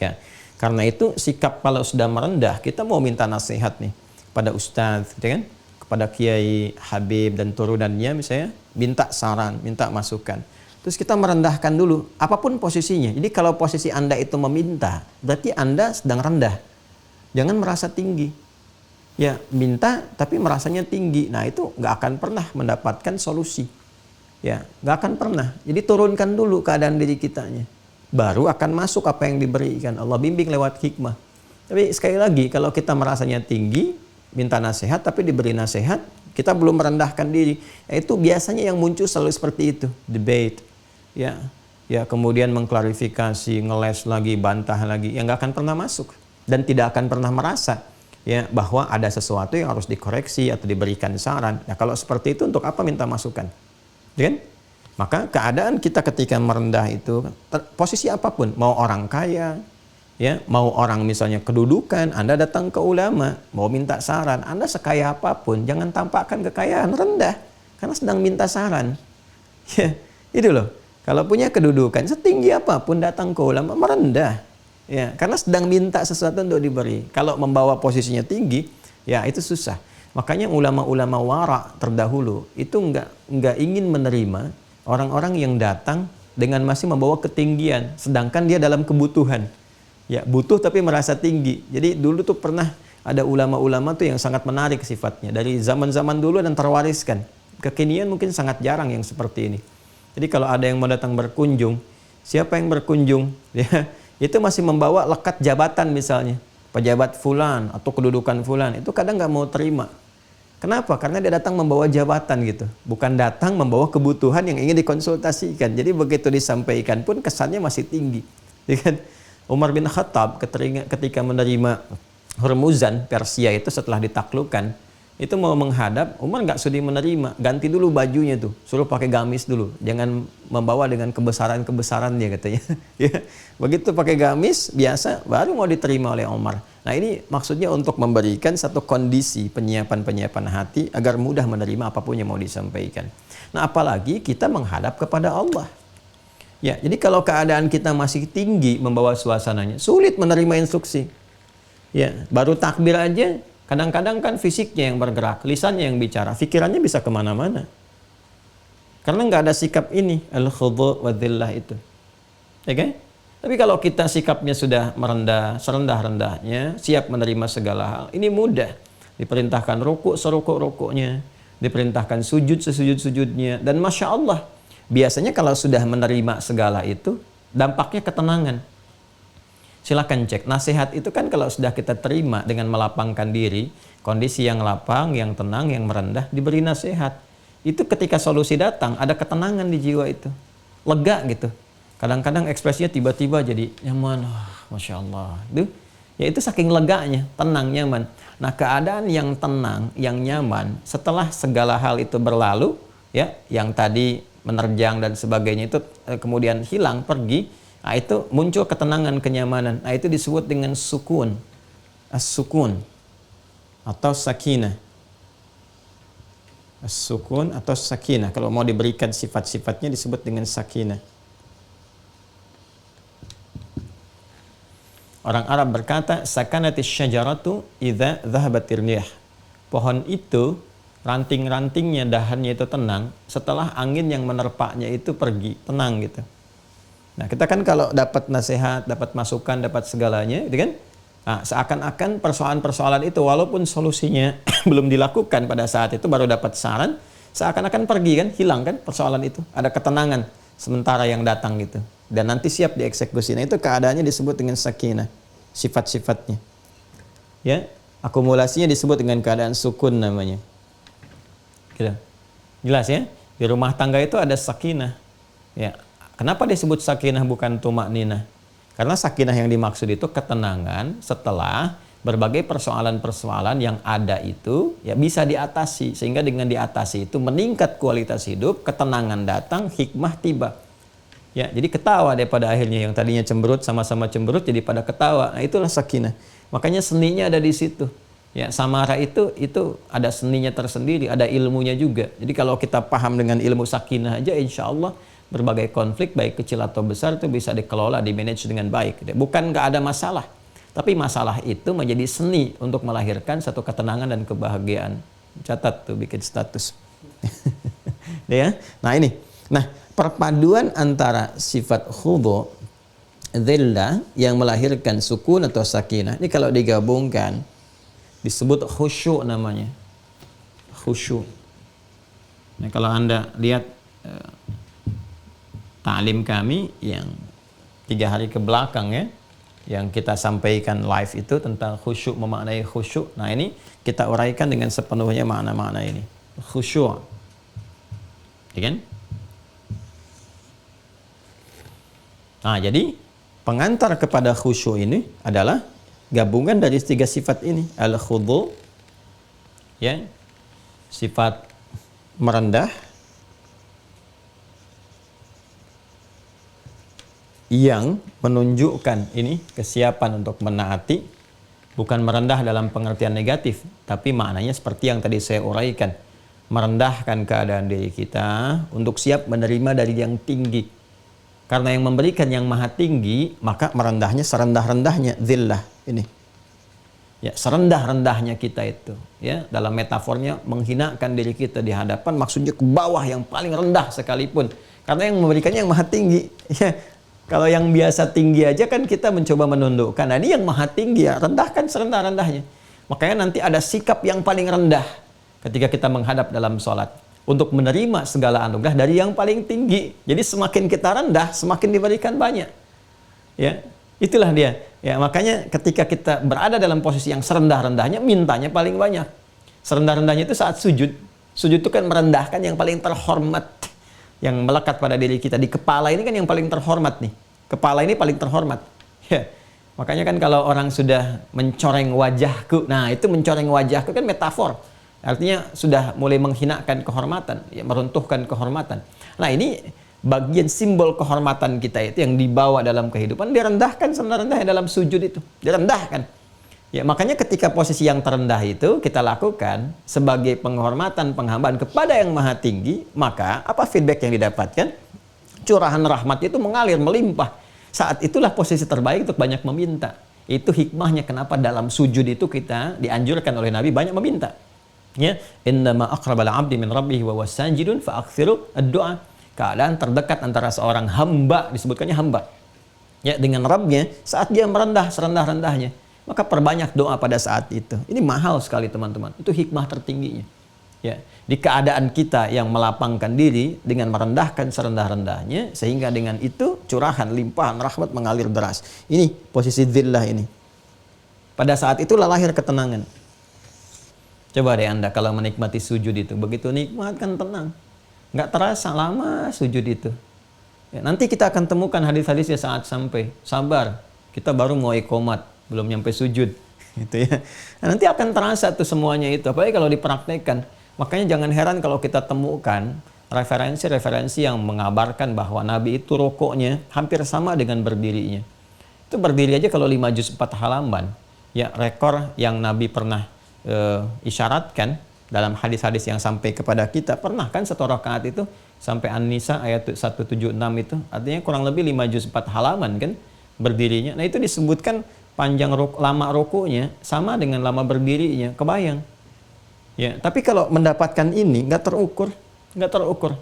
Ya. Karena itu sikap kalau sudah merendah, kita mau minta nasihat nih pada ustadz, ya kan? Kepada Kiai Habib dan turunannya misalnya, minta saran, minta masukan. Terus kita merendahkan dulu, apapun posisinya. Jadi kalau posisi Anda itu meminta, berarti Anda sedang rendah. Jangan merasa tinggi. Ya, minta tapi merasanya tinggi. Nah, itu nggak akan pernah mendapatkan solusi. Ya, nggak akan pernah. Jadi turunkan dulu keadaan diri kitanya. Baru akan masuk apa yang diberikan. Allah bimbing lewat hikmah. Tapi sekali lagi, kalau kita merasanya tinggi, minta nasihat tapi diberi nasihat, kita belum merendahkan diri. Itu biasanya yang muncul selalu seperti itu. Debate. Ya, ya kemudian mengklarifikasi, ngeles lagi, bantah lagi. Yang nggak akan pernah masuk. Dan tidak akan pernah merasa ya bahwa ada sesuatu yang harus dikoreksi atau diberikan saran. Nah, kalau seperti itu untuk apa minta masukan? Ya kan? Maka keadaan kita ketika merendah itu posisi apapun, mau orang kaya, ya, mau orang misalnya kedudukan, Anda datang ke ulama, mau minta saran, Anda sekaya apapun jangan tampakkan kekayaan, rendah karena sedang minta saran. Ya, itu loh. Kalau punya kedudukan setinggi apapun datang ke ulama merendah. Ya, karena sedang minta sesuatu untuk diberi. Kalau membawa posisinya tinggi, ya itu susah. Makanya ulama-ulama wara terdahulu itu nggak ingin menerima orang-orang yang datang dengan masih membawa ketinggian, sedangkan dia dalam kebutuhan. Ya, butuh tapi merasa tinggi. Jadi dulu tuh pernah ada ulama-ulama tuh yang sangat menarik sifatnya. Dari zaman-zaman dulu dan terwariskan. Kekinian mungkin sangat jarang yang seperti ini. Jadi kalau ada yang mau datang berkunjung, siapa yang berkunjung? Ya, itu masih membawa lekat jabatan misalnya, pejabat fulan atau kedudukan fulan, itu kadang nggak mau terima. Kenapa? Karena dia datang membawa jabatan gitu, bukan datang membawa kebutuhan yang ingin dikonsultasikan. Jadi begitu disampaikan pun kesannya masih tinggi. Ya kan? Umar bin Khattab ketika menerima Hormuzan Persia itu setelah ditaklukkan, itu mau menghadap, Umar nggak sudi menerima, ganti dulu bajunya tuh, suruh pakai gamis dulu, jangan membawa dengan kebesaran-kebesarannya katanya. Ya, begitu pakai gamis biasa, baru mau diterima oleh Umar. Nah ini maksudnya untuk memberikan satu kondisi penyiapan-penyiapan hati agar mudah menerima apapun yang mau disampaikan. Nah apalagi kita menghadap kepada Allah. Ya, jadi kalau keadaan kita masih tinggi membawa suasananya, sulit menerima instruksi. Ya, baru takbir aja. Kadang-kadang kan fisiknya yang bergerak, lisannya yang bicara, pikirannya bisa kemana-mana. Karena nggak ada sikap ini, al-khudu' wa dhillah itu. Ya kan? Tapi kalau kita sikapnya sudah merendah, serendah-rendahnya, siap menerima segala hal, ini mudah. Diperintahkan rukuk serukuk-rukuknya, diperintahkan sujud sesujud-sujudnya, dan Masya Allah, biasanya kalau sudah menerima segala itu, dampaknya ketenangan. Silakan cek. Nasihat itu kan kalau sudah kita terima dengan melapangkan diri, kondisi yang lapang, yang tenang, yang merendah, diberi nasihat. Itu ketika solusi datang, ada ketenangan di jiwa itu. Lega gitu. Kadang-kadang ekspresinya tiba-tiba jadi nyaman. Masya Allah. Ya itu saking leganya, tenang, nyaman. Nah keadaan yang tenang, yang nyaman, setelah segala hal itu berlalu, ya, yang tadi menerjang dan sebagainya itu kemudian hilang, pergi. Nah, itu muncul ketenangan, kenyamanan. Nah, itu disebut dengan sukun. As-sukun atau sakinah. As-sukun atau sakinah. Kalau mau diberikan sifat-sifatnya disebut dengan sakinah. Orang Arab berkata, sakanatis syajaratu idza dhahabatir riyah. pohon itu ranting-rantingnya, dahannya itu tenang setelah angin yang menerpaknya itu pergi, tenang gitu. Nah, kita kan kalau dapat nasihat, dapat masukan, dapat segalanya, gitu kan? Nah, seakan-akan persoalan-persoalan itu walaupun solusinya belum dilakukan pada saat itu, baru dapat saran, seakan-akan pergi kan, hilang kan persoalan itu. Ada ketenangan sementara yang datang gitu. Dan nanti siap dieksekusi. Nah, itu keadaannya disebut dengan sakinah, sifat-sifatnya. Ya, akumulasinya disebut dengan keadaan sukun namanya. Gitu. Jelas ya? Di rumah tangga itu ada sakinah. Ya. Kenapa disebut sakinah bukan tumakninah? Karena sakinah yang dimaksud itu ketenangan setelah berbagai persoalan-persoalan yang ada itu ya bisa diatasi, sehingga dengan diatasi itu meningkat kualitas hidup, ketenangan datang, hikmah tiba. Ya, jadi ketawa deh pada akhirnya, yang tadinya cemberut sama-sama cemberut jadi pada ketawa. Nah, itulah sakinah. Makanya seninya ada di situ. Ya, samara itu ada seninya tersendiri, ada ilmunya juga. Jadi kalau kita paham dengan ilmu sakinah aja, insya Allah berbagai konflik baik kecil atau besar itu bisa dikelola, dimanage dengan baik. Bukan nggak ada masalah, tapi masalah itu menjadi seni untuk melahirkan satu ketenangan dan kebahagiaan. Catat tuh, bikin status. Ya, nah ini, nah perpaduan antara sifat khudu, dhillah yang melahirkan sukun atau sakinah ini kalau digabungkan disebut khusyuk namanya. Khusyuk. Nah, kalau Anda lihat ta'lim kami yang 3 hari ke belakang ya, yang kita sampaikan live itu tentang khusyuk, memaknai khusyuk. Nah, ini kita uraikan dengan sepenuhnya makna-makna ini. Khusyuk. Ya kan? Nah, jadi pengantar kepada khusyuk ini adalah gabungan dari 3 sifat ini. Al-khudu, ya, sifat merendah, yang menunjukkan ini kesiapan untuk menaati, bukan merendah dalam pengertian negatif, tapi maknanya seperti yang tadi saya uraikan, merendahkan keadaan diri kita untuk siap menerima dari yang tinggi. Karena yang memberikan yang maha tinggi, maka merendahnya serendah-rendahnya, zillah ini. Ya, serendah-rendahnya kita itu, ya, dalam metafornya menghinakan diri kita di hadapan, maksudnya ke bawah yang paling rendah sekalipun. Karena yang memberikannya yang maha tinggi. Ya. Kalau yang biasa tinggi aja kan kita mencoba menundukkan. Nah, ini yang maha tinggi ya, rendahkan serendah-rendahnya. Makanya nanti ada sikap yang paling rendah ketika kita menghadap dalam sholat. Untuk menerima segala anugerah dari yang paling tinggi. Jadi semakin kita rendah, semakin diberikan banyak. Ya, itulah dia. Ya, makanya ketika kita berada dalam posisi yang serendah-rendahnya, mintanya paling banyak. Serendah-rendahnya itu saat sujud. Sujud itu kan merendahkan yang paling terhormat, yang melekat pada diri kita. Di kepala ini kan yang paling terhormat nih. Kepala ini paling terhormat. Ya. Makanya kan kalau orang sudah mencoreng wajahku, nah itu mencoreng wajahku kan metafor. Artinya sudah mulai menghinakan kehormatan, ya, meruntuhkan kehormatan. Nah, ini bagian simbol kehormatan kita itu yang dibawa dalam kehidupan, direndahkan serendah-rendahnya dalam sujud itu. Direndahkan. Ya, makanya ketika posisi yang terendah itu kita lakukan sebagai penghormatan, penghambaan kepada yang maha tinggi, maka apa feedback yang didapatkan? Curahan rahmat itu mengalir, melimpah. Saat itulah posisi terbaik untuk banyak meminta. Itu hikmahnya kenapa dalam sujud itu kita dianjurkan oleh Nabi banyak meminta. Ya, innama aqrabal 'abdi min rabbih wa huwa sajidun fa aktsiru ad-du'a. Keadaan terdekat antara seorang hamba, disebutkannya hamba, ya, dengan Rabbnya saat dia merendah serendah-rendahnya. Maka perbanyak doa pada saat itu. Ini mahal sekali teman-teman. Itu hikmah tertingginya. Ya, di keadaan kita yang melapangkan diri dengan merendahkan serendah-rendahnya, sehingga dengan itu curahan, limpahan, rahmat mengalir deras. Ini posisi dzillah ini. Pada saat itulah lahir ketenangan. Coba deh Anda kalau menikmati sujud itu, begitu nikmat kan tenang. Nggak terasa lama sujud itu. Ya, nanti kita akan temukan hadis-hadisnya saat sampai. Sabar, kita baru mau iqomat, belum nyampe sujud, gitu ya. Nah, nanti akan terasa tuh semuanya itu, apalagi kalau dipraktekkan. Makanya jangan heran kalau kita temukan referensi-referensi yang mengabarkan bahwa Nabi itu rukuknya hampir sama dengan berdirinya. Itu berdiri aja kalau 5 juz 4 halaman. Ya, rekor yang Nabi pernah isyaratkan dalam hadis-hadis yang sampai kepada kita, pernah kan 1 rakaat itu sampai An-Nisa ayat 176 itu, artinya kurang lebih 5 juz 4 halaman kan berdirinya. Nah, itu disebutkan panjang lama rukunya sama dengan lama berdirinya. Kebayang? Ya, tapi kalau mendapatkan ini nggak terukur, nggak terukur.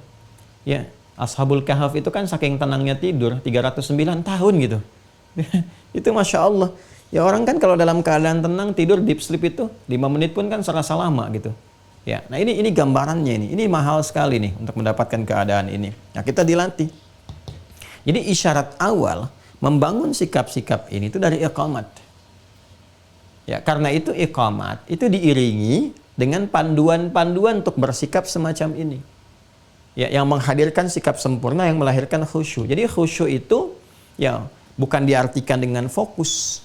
Ya, Ashabul Kahf itu kan saking tenangnya tidur 309 tahun gitu. Itu Masya Allah. Ya orang kan kalau dalam keadaan tenang tidur deep sleep itu 5 menit pun kan serasa lama gitu. Ya, nah ini gambarannya ini mahal sekali nih untuk mendapatkan keadaan ini. Nah kita dilatih. Jadi isyarat awal membangun sikap-sikap ini itu dari iqamat. Ya, karena itu iqamat itu diiringi dengan panduan-panduan untuk bersikap semacam ini. Ya, yang menghadirkan sikap sempurna yang melahirkan khusyuk. Jadi khusyuk itu ya bukan diartikan dengan fokus.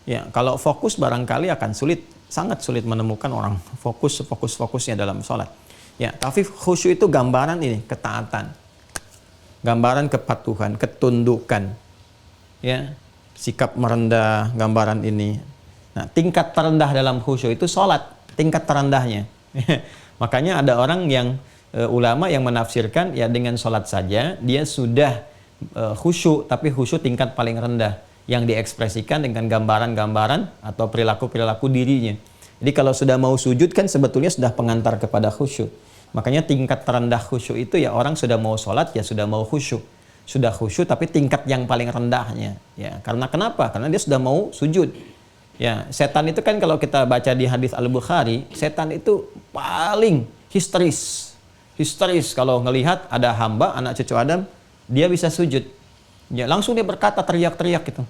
Ya, kalau fokus barangkali akan sulit, sangat sulit menemukan orang fokusnya dalam sholat. Ya, tapi khusyuk itu gambaran ini, ketaatan. Gambaran kepatuhan, ketundukan. Ya, sikap merendah, gambaran ini. Nah, tingkat terendah dalam khusyuk itu sholat, tingkat terendahnya. Makanya ada orang yang ulama yang menafsirkan ya dengan sholat saja dia sudah khusyuk, tapi khusyuk tingkat paling rendah yang diekspresikan dengan gambaran-gambaran atau perilaku-perilaku dirinya. Jadi kalau sudah mau sujud kan sebetulnya sudah pengantar kepada khusyuk. Makanya tingkat terendah khusyuk itu ya orang sudah mau sholat ya sudah mau khusyuk. Sudah khusyuk tapi tingkat yang paling rendahnya. Ya, karena kenapa? Karena dia sudah mau sujud. Ya, setan itu kan kalau kita baca di hadis Al-Bukhari, setan itu paling histeris. Histeris kalau ngelihat ada hamba, anak cucu Adam, dia bisa sujud. Ya, langsung dia berkata teriak-teriak gitu.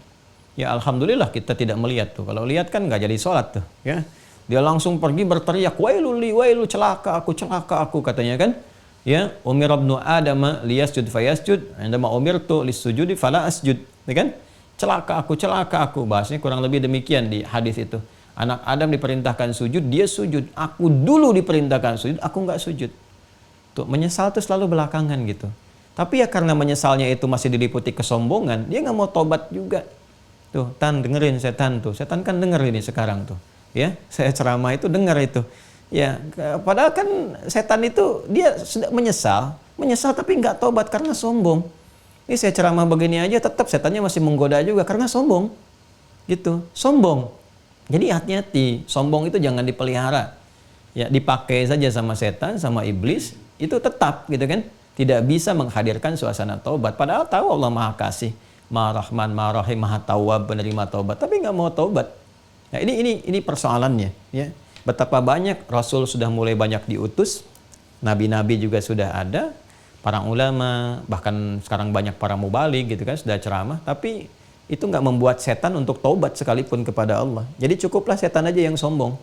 Ya, alhamdulillah kita tidak melihat tuh. Kalau lihat kan nggak jadi sholat tuh. Ya, dia langsung pergi berteriak, wailul li, wailu, celaka aku katanya kan. Ya, umir ibnu Adam liyasjud fayasjud, indama umirtu lisujudi fala asjud. Ya kan? Celaka aku. Bahasanya kurang lebih demikian di hadis itu. Anak Adam diperintahkan sujud, dia sujud. Aku dulu diperintahkan sujud, aku nggak sujud. Tuh, menyesal tuh selalu belakangan gitu. Tapi ya karena menyesalnya itu masih diliputi kesombongan, dia nggak mau tobat juga. Tuh, dengerin setan tuh. Setan kan denger ini sekarang tuh. Ya, saya ceramah itu dengar itu. Ya, padahal kan setan itu dia sudah menyesal tapi nggak tobat karena sombong. Ini saya ceramah begini aja tetap setannya masih menggoda juga karena sombong. Gitu, sombong. Jadi hati-hati, sombong itu jangan dipelihara. Ya, dipakai saja sama setan, sama iblis, itu tetap gitu kan. Tidak bisa menghadirkan suasana taubat. Padahal tahu Allah Maha Kasih, Maha Rahman, Maha Rahim, Maha Tawwab, penerima taubat, tapi nggak mau taubat. Nah, ini persoalannya, ya. Betapa banyak Rasul sudah mulai banyak diutus, nabi-nabi juga sudah ada, para ulama, bahkan sekarang banyak para mubalik gitu kan sudah ceramah, tapi itu nggak membuat setan untuk taubat sekalipun kepada Allah. Jadi cukuplah setan aja yang sombong,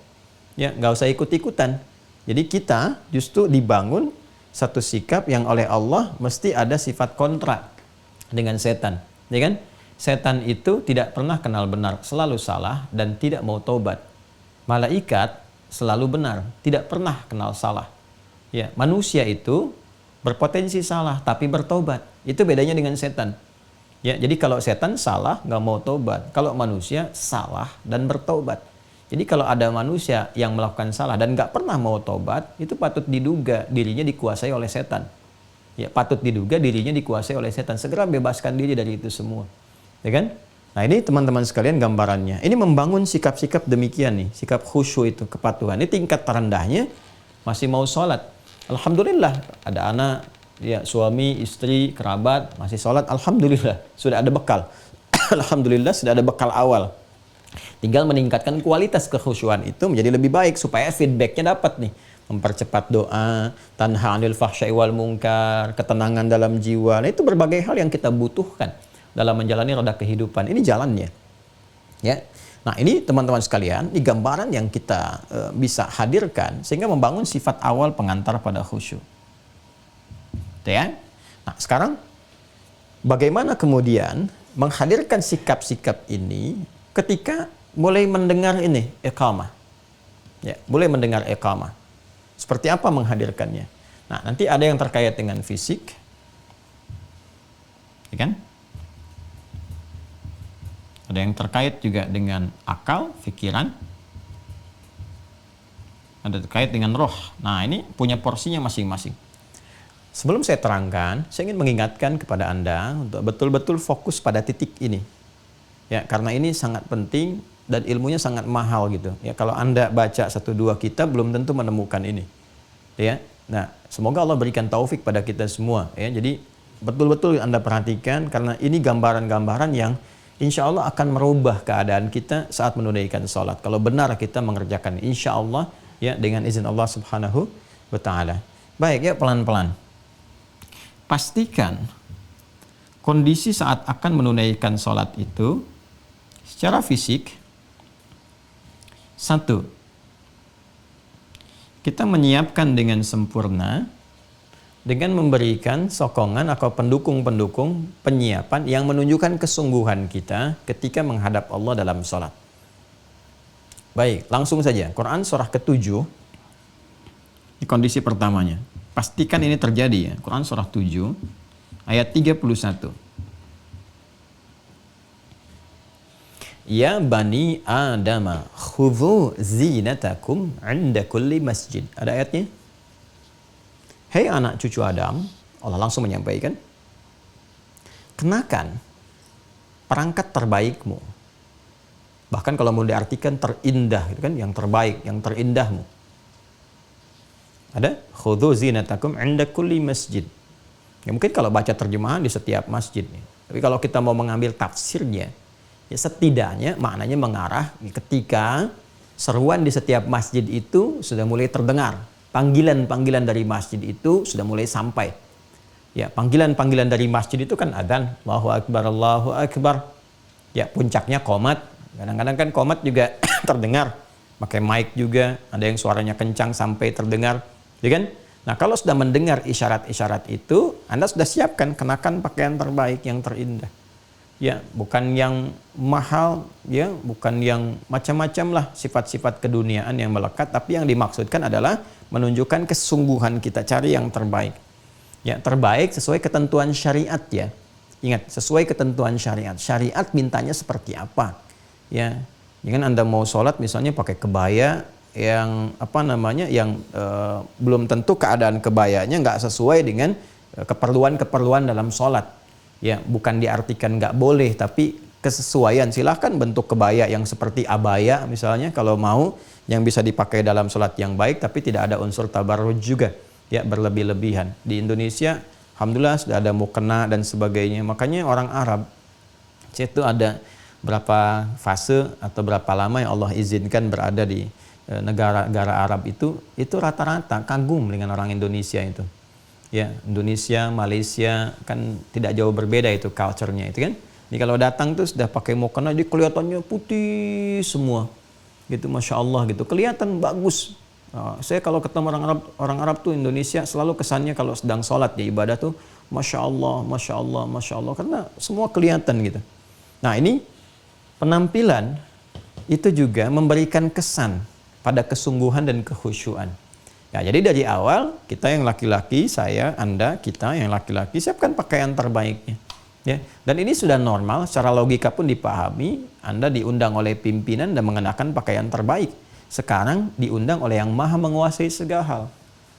ya nggak usah ikut-ikutan. Jadi kita justru dibangun satu sikap yang oleh Allah mesti ada sifat kontra dengan setan, ya kan? Setan itu tidak pernah kenal benar, selalu salah dan tidak mau taubat. Malaikat selalu benar, tidak pernah kenal salah. Ya, manusia itu berpotensi salah tapi bertobat. Itu bedanya dengan setan. Ya, jadi kalau setan salah nggak mau taubat, kalau manusia salah dan bertobat. Jadi kalau ada manusia yang melakukan salah dan nggak pernah mau taubat, itu patut diduga dirinya dikuasai oleh setan. Ya, patut diduga dirinya dikuasai oleh setan. Segera bebaskan diri dari itu semua. Ya kan? Nah, ini teman-teman sekalian gambarannya. Ini membangun sikap-sikap demikian nih, sikap khusyuk itu, kepatuhan. Ini tingkat terendahnya masih mau sholat. Alhamdulillah, ada anak, ya suami, istri, kerabat masih sholat. Alhamdulillah, sudah ada bekal. Alhamdulillah, sudah ada bekal awal. Tinggal meningkatkan kualitas kekhusyuan itu menjadi lebih baik supaya feedbacknya dapat nih. Mempercepat doa, tanha 'anil fahsya'i wal munkar, ketenangan dalam jiwa. Nah, itu berbagai hal yang kita butuhkan dalam menjalani roda kehidupan. Ini jalannya. Ya. Nah, ini teman-teman sekalian, ini gambaran yang kita bisa hadirkan sehingga membangun sifat awal pengantar pada khusyuk. Ya. Nah, sekarang bagaimana kemudian menghadirkan sikap-sikap ini ketika mulai mendengar ini iqamah. Ya, mulai mendengar iqamah. Seperti apa menghadirkannya? Nah, nanti ada yang terkait dengan fisik. Ya kan? Ada yang terkait juga dengan akal, pikiran. Ada terkait dengan roh. Nah, ini punya porsinya masing-masing. Sebelum saya terangkan, saya ingin mengingatkan kepada Anda untuk betul-betul fokus pada titik ini. Ya, karena ini sangat penting dan ilmunya sangat mahal gitu. Ya, kalau Anda baca 1-2 kitab belum tentu menemukan ini. Ya. Nah, semoga Allah berikan taufik pada kita semua ya. Jadi betul-betul Anda perhatikan karena ini gambaran-gambaran yang insya Allah akan merubah keadaan kita saat menunaikan sholat. Kalau benar kita mengerjakan insya Allah ya dengan izin Allah Subhanahu wa Ta'ala. Baik ya, pelan-pelan. Pastikan kondisi saat akan menunaikan sholat itu secara fisik. 1. Kita menyiapkan dengan sempurna dengan memberikan sokongan atau pendukung-pendukung penyiapan yang menunjukkan kesungguhan kita ketika menghadap Allah dalam sholat. Baik, langsung saja. Quran surah ke-7 di kondisi pertamanya. Pastikan ini terjadi ya. Quran surah 7 ayat 31. Ya bani Adama khudhu zinatakum 'inda kulli masjid. Ada ayatnya? Hei anak cucu Adam, Allah langsung menyampaikan, kenakan perangkat terbaikmu. Bahkan kalau mau diartikan terindah, gitu kan, yang terbaik, yang terindahmu. Ada khudhu zinatakum 'inda kulli masjid. Ya, mungkin kalau baca terjemahan di setiap masjid nih. Tapi kalau kita mau mengambil tafsirnya, ya setidaknya maknanya mengarah ketika seruan di setiap masjid itu sudah mulai terdengar. Panggilan-panggilan dari masjid itu sudah mulai sampai. Ya, panggilan-panggilan dari masjid itu kan adzan, Allahu Akbar, Allahu Akbar. Ya, puncaknya qomat. Kadang-kadang kan qomat juga terdengar. Pakai mic juga, ada yang suaranya kencang sampai terdengar. Ya kan? Nah, kalau sudah mendengar isyarat-isyarat itu, Anda sudah siapkan, kenakan pakaian terbaik yang terindah. Ya, bukan yang mahal, ya, bukan yang macam-macam lah sifat-sifat keduniaan yang melekat, tapi yang dimaksudkan adalah menunjukkan kesungguhan kita, cari yang terbaik. Ya, terbaik sesuai ketentuan syariat ya. Ingat, sesuai ketentuan syariat. Syariat mintanya seperti apa? Ya, jangan Anda mau sholat misalnya pakai kebaya yang yang belum tentu keadaan kebayanya nggak sesuai dengan keperluan-keperluan dalam sholat. Ya, bukan diartikan nggak boleh, tapi kesesuaian. Silahkan bentuk kebaya yang seperti abaya misalnya kalau mau, yang bisa dipakai dalam sholat yang baik, tapi tidak ada unsur tabarruj juga, ya, berlebih-lebihan. Di Indonesia, alhamdulillah sudah ada mukena dan sebagainya. Makanya orang Arab, itu ada berapa fase atau berapa lama yang Allah izinkan berada di negara-negara Arab itu rata-rata kagum dengan orang Indonesia itu. Ya, Indonesia, Malaysia kan tidak jauh berbeda itu culture-nya itu kan. Jadi kalau datang tuh sudah pakai mukena, jadi kelihatannya putih semua. Gitu, Masya Allah gitu. Kelihatan bagus. Saya kalau ketemu orang Arab tuh Indonesia selalu kesannya kalau sedang sholat di ibadah tuh Masya Allah, Masya Allah, Masya Allah. Karena semua kelihatan gitu. Nah, ini penampilan itu juga memberikan kesan pada kesungguhan dan kekhusyuan. Ya, jadi dari awal kita yang laki-laki, saya, Anda, kita yang laki-laki siapkan pakaian terbaiknya. Ya, dan ini sudah normal, secara logika pun dipahami. Anda diundang oleh pimpinan dan mengenakan pakaian terbaik. Sekarang diundang oleh yang maha menguasai segala hal.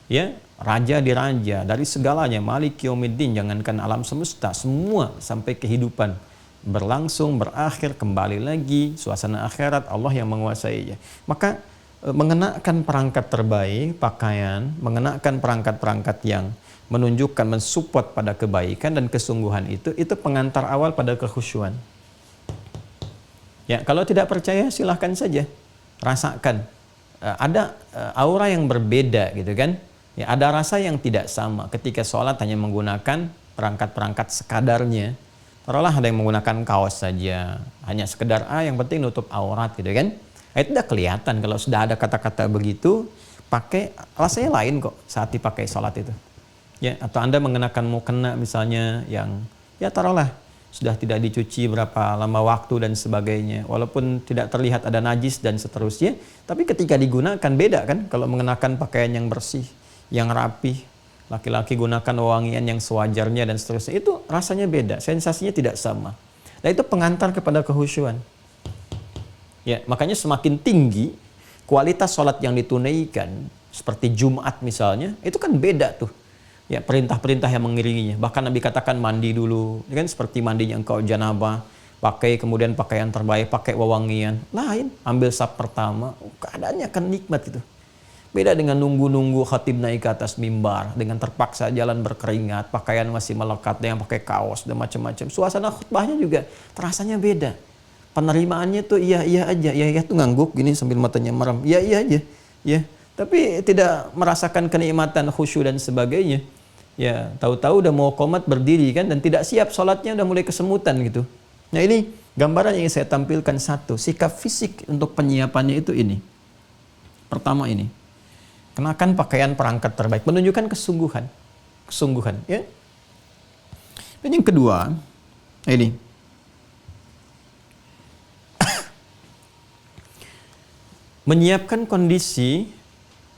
Ya, raja di raja, dari segalanya, Malik Yaumiddin, jangankan alam semesta, semua sampai kehidupan berlangsung, berakhir, kembali lagi, suasana akhirat, Allah yang menguasainya. Maka mengenakan perangkat terbaik, pakaian, mengenakan perangkat-perangkat yang menunjukkan, mensupport pada kebaikan dan kesungguhan itu pengantar awal pada kekhusyuan. Ya, kalau tidak percaya silahkan saja rasakan. Ada aura yang berbeda gitu kan. Ya, ada rasa yang tidak sama ketika sholat hanya menggunakan perangkat-perangkat sekadarnya. Taruhlah ada yang menggunakan kaos saja, hanya sekedar yang penting nutup aurat gitu kan. Itu udah kelihatan. Kalau sudah ada kata-kata begitu, pakai, rasanya lain kok saat dipakai sholat itu. Ya, atau Anda mengenakan mukena misalnya yang ya taruhlah sudah tidak dicuci berapa lama waktu dan sebagainya, walaupun tidak terlihat ada najis dan seterusnya, tapi ketika digunakan beda kan. Kalau mengenakan pakaian yang bersih, yang rapih, laki-laki gunakan wewangian yang sewajarnya dan seterusnya, itu rasanya beda, sensasinya tidak sama. Nah, itu pengantar kepada kekhusyuan. Ya, makanya semakin tinggi kualitas sholat yang ditunaikan, seperti Jumat misalnya, itu kan beda tuh. Ya, perintah-perintah yang mengiringinya. Bahkan Nabi katakan mandi dulu, kan seperti mandinya engkau janabah, pakai kemudian pakaian terbaik, pakai wewangian. Lain, ambil saf pertama, keadaannya akan nikmat itu. Beda dengan nunggu-nunggu khatib naik ke atas mimbar, dengan terpaksa jalan berkeringat, pakaian masih melekat, dengan pakai kaos dan macam-macam. Suasana khutbahnya juga terasanya beda. Penerimaannya tuh iya aja, iya tuh ngangguk gini sambil matanya merem, iya aja, ya. Tapi tidak merasakan kenikmatan khusyuk dan sebagainya. Ya, tahu-tahu udah mau qomat berdiri kan, dan tidak siap sholatnya udah mulai kesemutan gitu. Nah ini gambaran yang saya tampilkan satu, sikap fisik untuk penyiapannya itu ini. Pertama ini. Kenakan pakaian perangkat terbaik, menunjukkan kesungguhan, ya. Dan yang kedua, ini menyiapkan kondisi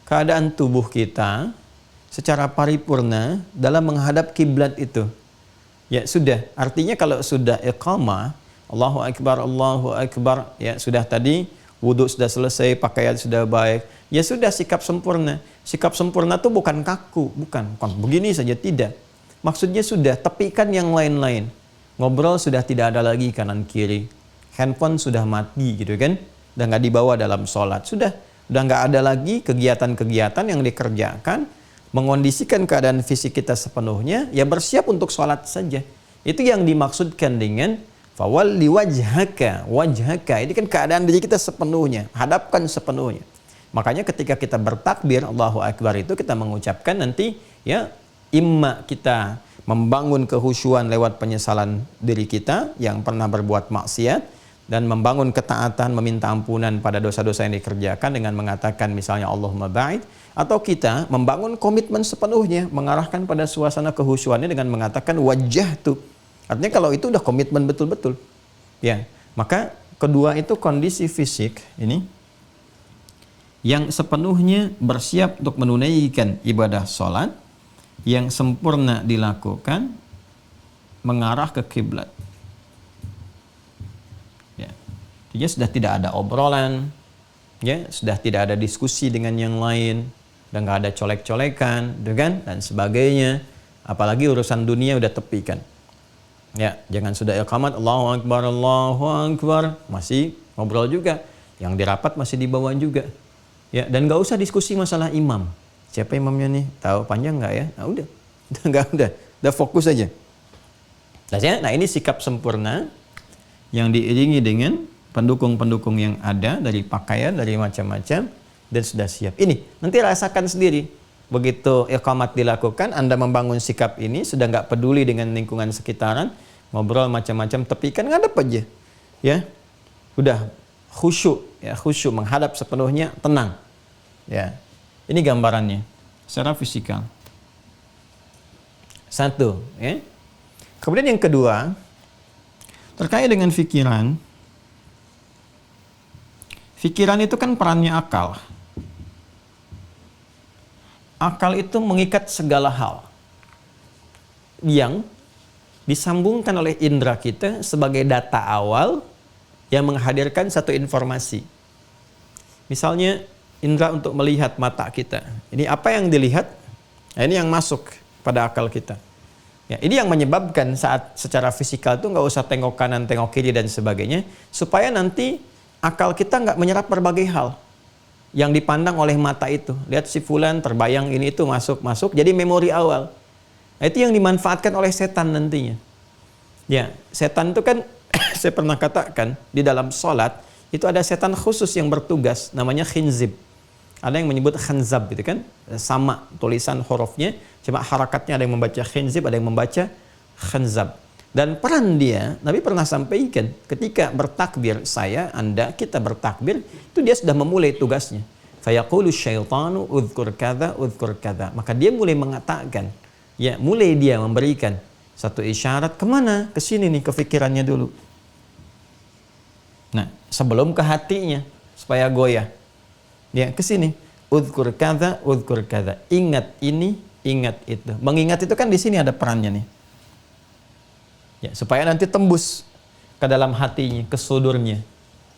keadaan tubuh kita secara paripurna dalam menghadap kiblat itu. Ya sudah, artinya kalau sudah iqamah, Allahu Akbar, ya sudah tadi wudhu sudah selesai, pakaian sudah baik, ya sudah sikap sempurna. Sikap sempurna itu bukan kaku, bukan begini saja, tidak. Maksudnya sudah tepikan yang lain-lain. Ngobrol sudah tidak ada lagi kanan kiri. Handphone sudah mati gitu kan. Udah nggak dibawa dalam sholat. Udah nggak ada lagi kegiatan-kegiatan yang dikerjakan. Mengondisikan keadaan fisik kita sepenuhnya, ya bersiap untuk sholat saja. Itu yang dimaksudkan dengan fawalli wajhaka. Ini kan keadaan diri kita sepenuhnya, hadapkan sepenuhnya. Makanya ketika kita bertakbir Allahu Akbar itu kita mengucapkan nanti ya, imma kita membangun kehusyuan lewat penyesalan diri kita yang pernah berbuat maksiat, dan membangun ketaatan, meminta ampunan pada dosa-dosa yang dikerjakan dengan mengatakan misalnya Allahumma ba'id, atau kita membangun komitmen sepenuhnya mengarahkan pada suasana kehusyuannya dengan mengatakan wajjahtu. Artinya kalau itu udah komitmen betul-betul. Ya, maka kedua itu kondisi fisik ini yang sepenuhnya bersiap untuk menunaikan ibadah sholat yang sempurna dilakukan mengarah ke kiblat. Ya, dia sudah tidak ada obrolan, ya sudah tidak ada diskusi dengan yang lain, dan nggak ada colek-colekan, dan sebagainya. Apalagi urusan dunia udah tepikan. Ya, jangan sudah iqamat Allahu Akbar, masih ngobrol juga. Yang dirapat masih di bawah juga. Ya, dan nggak usah diskusi masalah imam. Siapa imamnya nih? Tahu panjang nggak ya? Nah, udah fokus aja. Nah, ini sikap sempurna yang diiringi dengan pendukung-pendukung yang ada dari pakaian, dari macam-macam, dan sudah siap. Ini nanti rasakan sendiri. Begitu iqamat dilakukan, Anda membangun sikap ini, sudah nggak peduli dengan lingkungan sekitaran, ngobrol macam-macam, tepikan, ngadep aja. Ya, udah khusyuk, ya khusyuk, menghadap sepenuhnya, tenang. Ya, ini gambarannya secara fisikal. Satu, ya. Kemudian yang kedua, terkait dengan pikiran. Pikiran itu kan perannya akal. Akal itu mengikat segala hal yang disambungkan oleh indera kita sebagai data awal yang menghadirkan satu informasi. Misalnya indera untuk melihat mata kita. Ini apa yang dilihat? Nah, ini yang masuk pada akal kita. Ya, ini yang menyebabkan saat secara fisikal itu nggak usah tengok kanan, tengok kiri dan sebagainya, supaya nanti akal kita nggak menyerap berbagai hal yang dipandang oleh mata itu. Lihat si fulan terbayang ini itu masuk, jadi memori awal. Nah, itu yang dimanfaatkan oleh setan nantinya. Ya, setan itu kan saya pernah katakan di dalam sholat itu ada setan khusus yang bertugas, namanya khinzib. Ada yang menyebut khanzab gitu kan, sama tulisan hurufnya, cuma harakatnya ada yang membaca khinzib, ada yang membaca khanzab. Dan peran dia, Nabi pernah sampaikan, ketika bertakbir Anda, kita bertakbir, itu dia sudah memulai tugasnya. Fayaqulu syaitanu udhkur kadza. Maka dia mulai mengatakan, ya mulai dia memberikan satu isyarat, kemana? Ke sini nih, ke pikirannya dulu. Nah, sebelum ke hatinya, supaya goyah. Ya, ke sini. Udhkur kadza. Ingat ini, ingat itu. Mengingat itu kan di sini ada perannya nih. Ya, supaya nanti tembus ke dalam hatinya, ke sudurnya.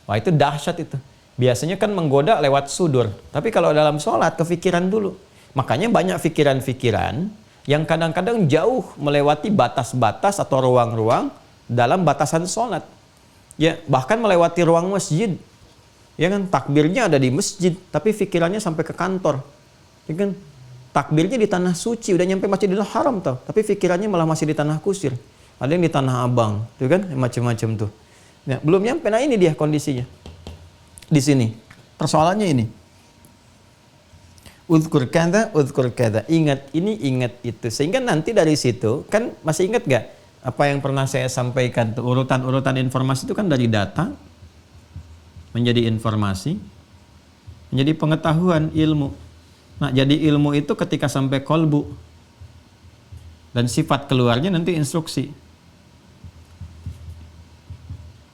Wah, itu dahsyat itu. Biasanya kan menggoda lewat sudur. Tapi kalau dalam sholat, kefikiran dulu. Makanya banyak pikiran-pikiran yang kadang-kadang jauh melewati batas-batas atau ruang-ruang dalam batasan sholat. Ya, bahkan melewati ruang masjid. Ya kan, takbirnya ada di masjid, tapi pikirannya sampai ke kantor. Ya kan, takbirnya di tanah suci, udah nyampe Masjidil Haram tau, tapi pikirannya malah masih di tanah kusir. Ada yang di Tanah Abang, tuh kan, macam-macam tuh. Ya, belum nyampe, nah ini dia kondisinya. Di sini, persoalannya ini. Uzkur kada, ingat ini, ingat itu. Sehingga nanti dari situ, kan masih ingat gak? Apa yang pernah saya sampaikan tuh, urutan-urutan informasi itu kan dari data, menjadi informasi, menjadi pengetahuan, ilmu. Nah, jadi ilmu itu ketika sampai kolbu. Dan sifat keluarnya nanti instruksi.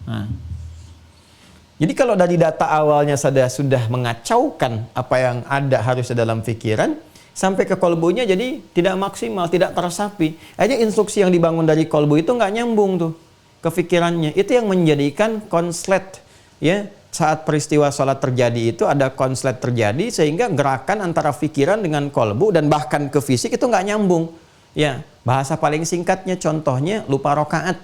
Nah, jadi kalau dari data awalnya sudah mengacaukan apa yang ada harusnya dalam pikiran, sampai ke kolbunya jadi tidak maksimal, tidak tersapi. Aja instruksi yang dibangun dari kolbu itu nggak nyambung tuh ke pikirannya. Itu yang menjadikan konslet, ya. Saat peristiwa sholat terjadi itu ada konslet terjadi sehingga gerakan antara pikiran dengan kolbu dan bahkan ke fisik itu nggak nyambung. Ya, bahasa paling singkatnya contohnya lupa rokaat.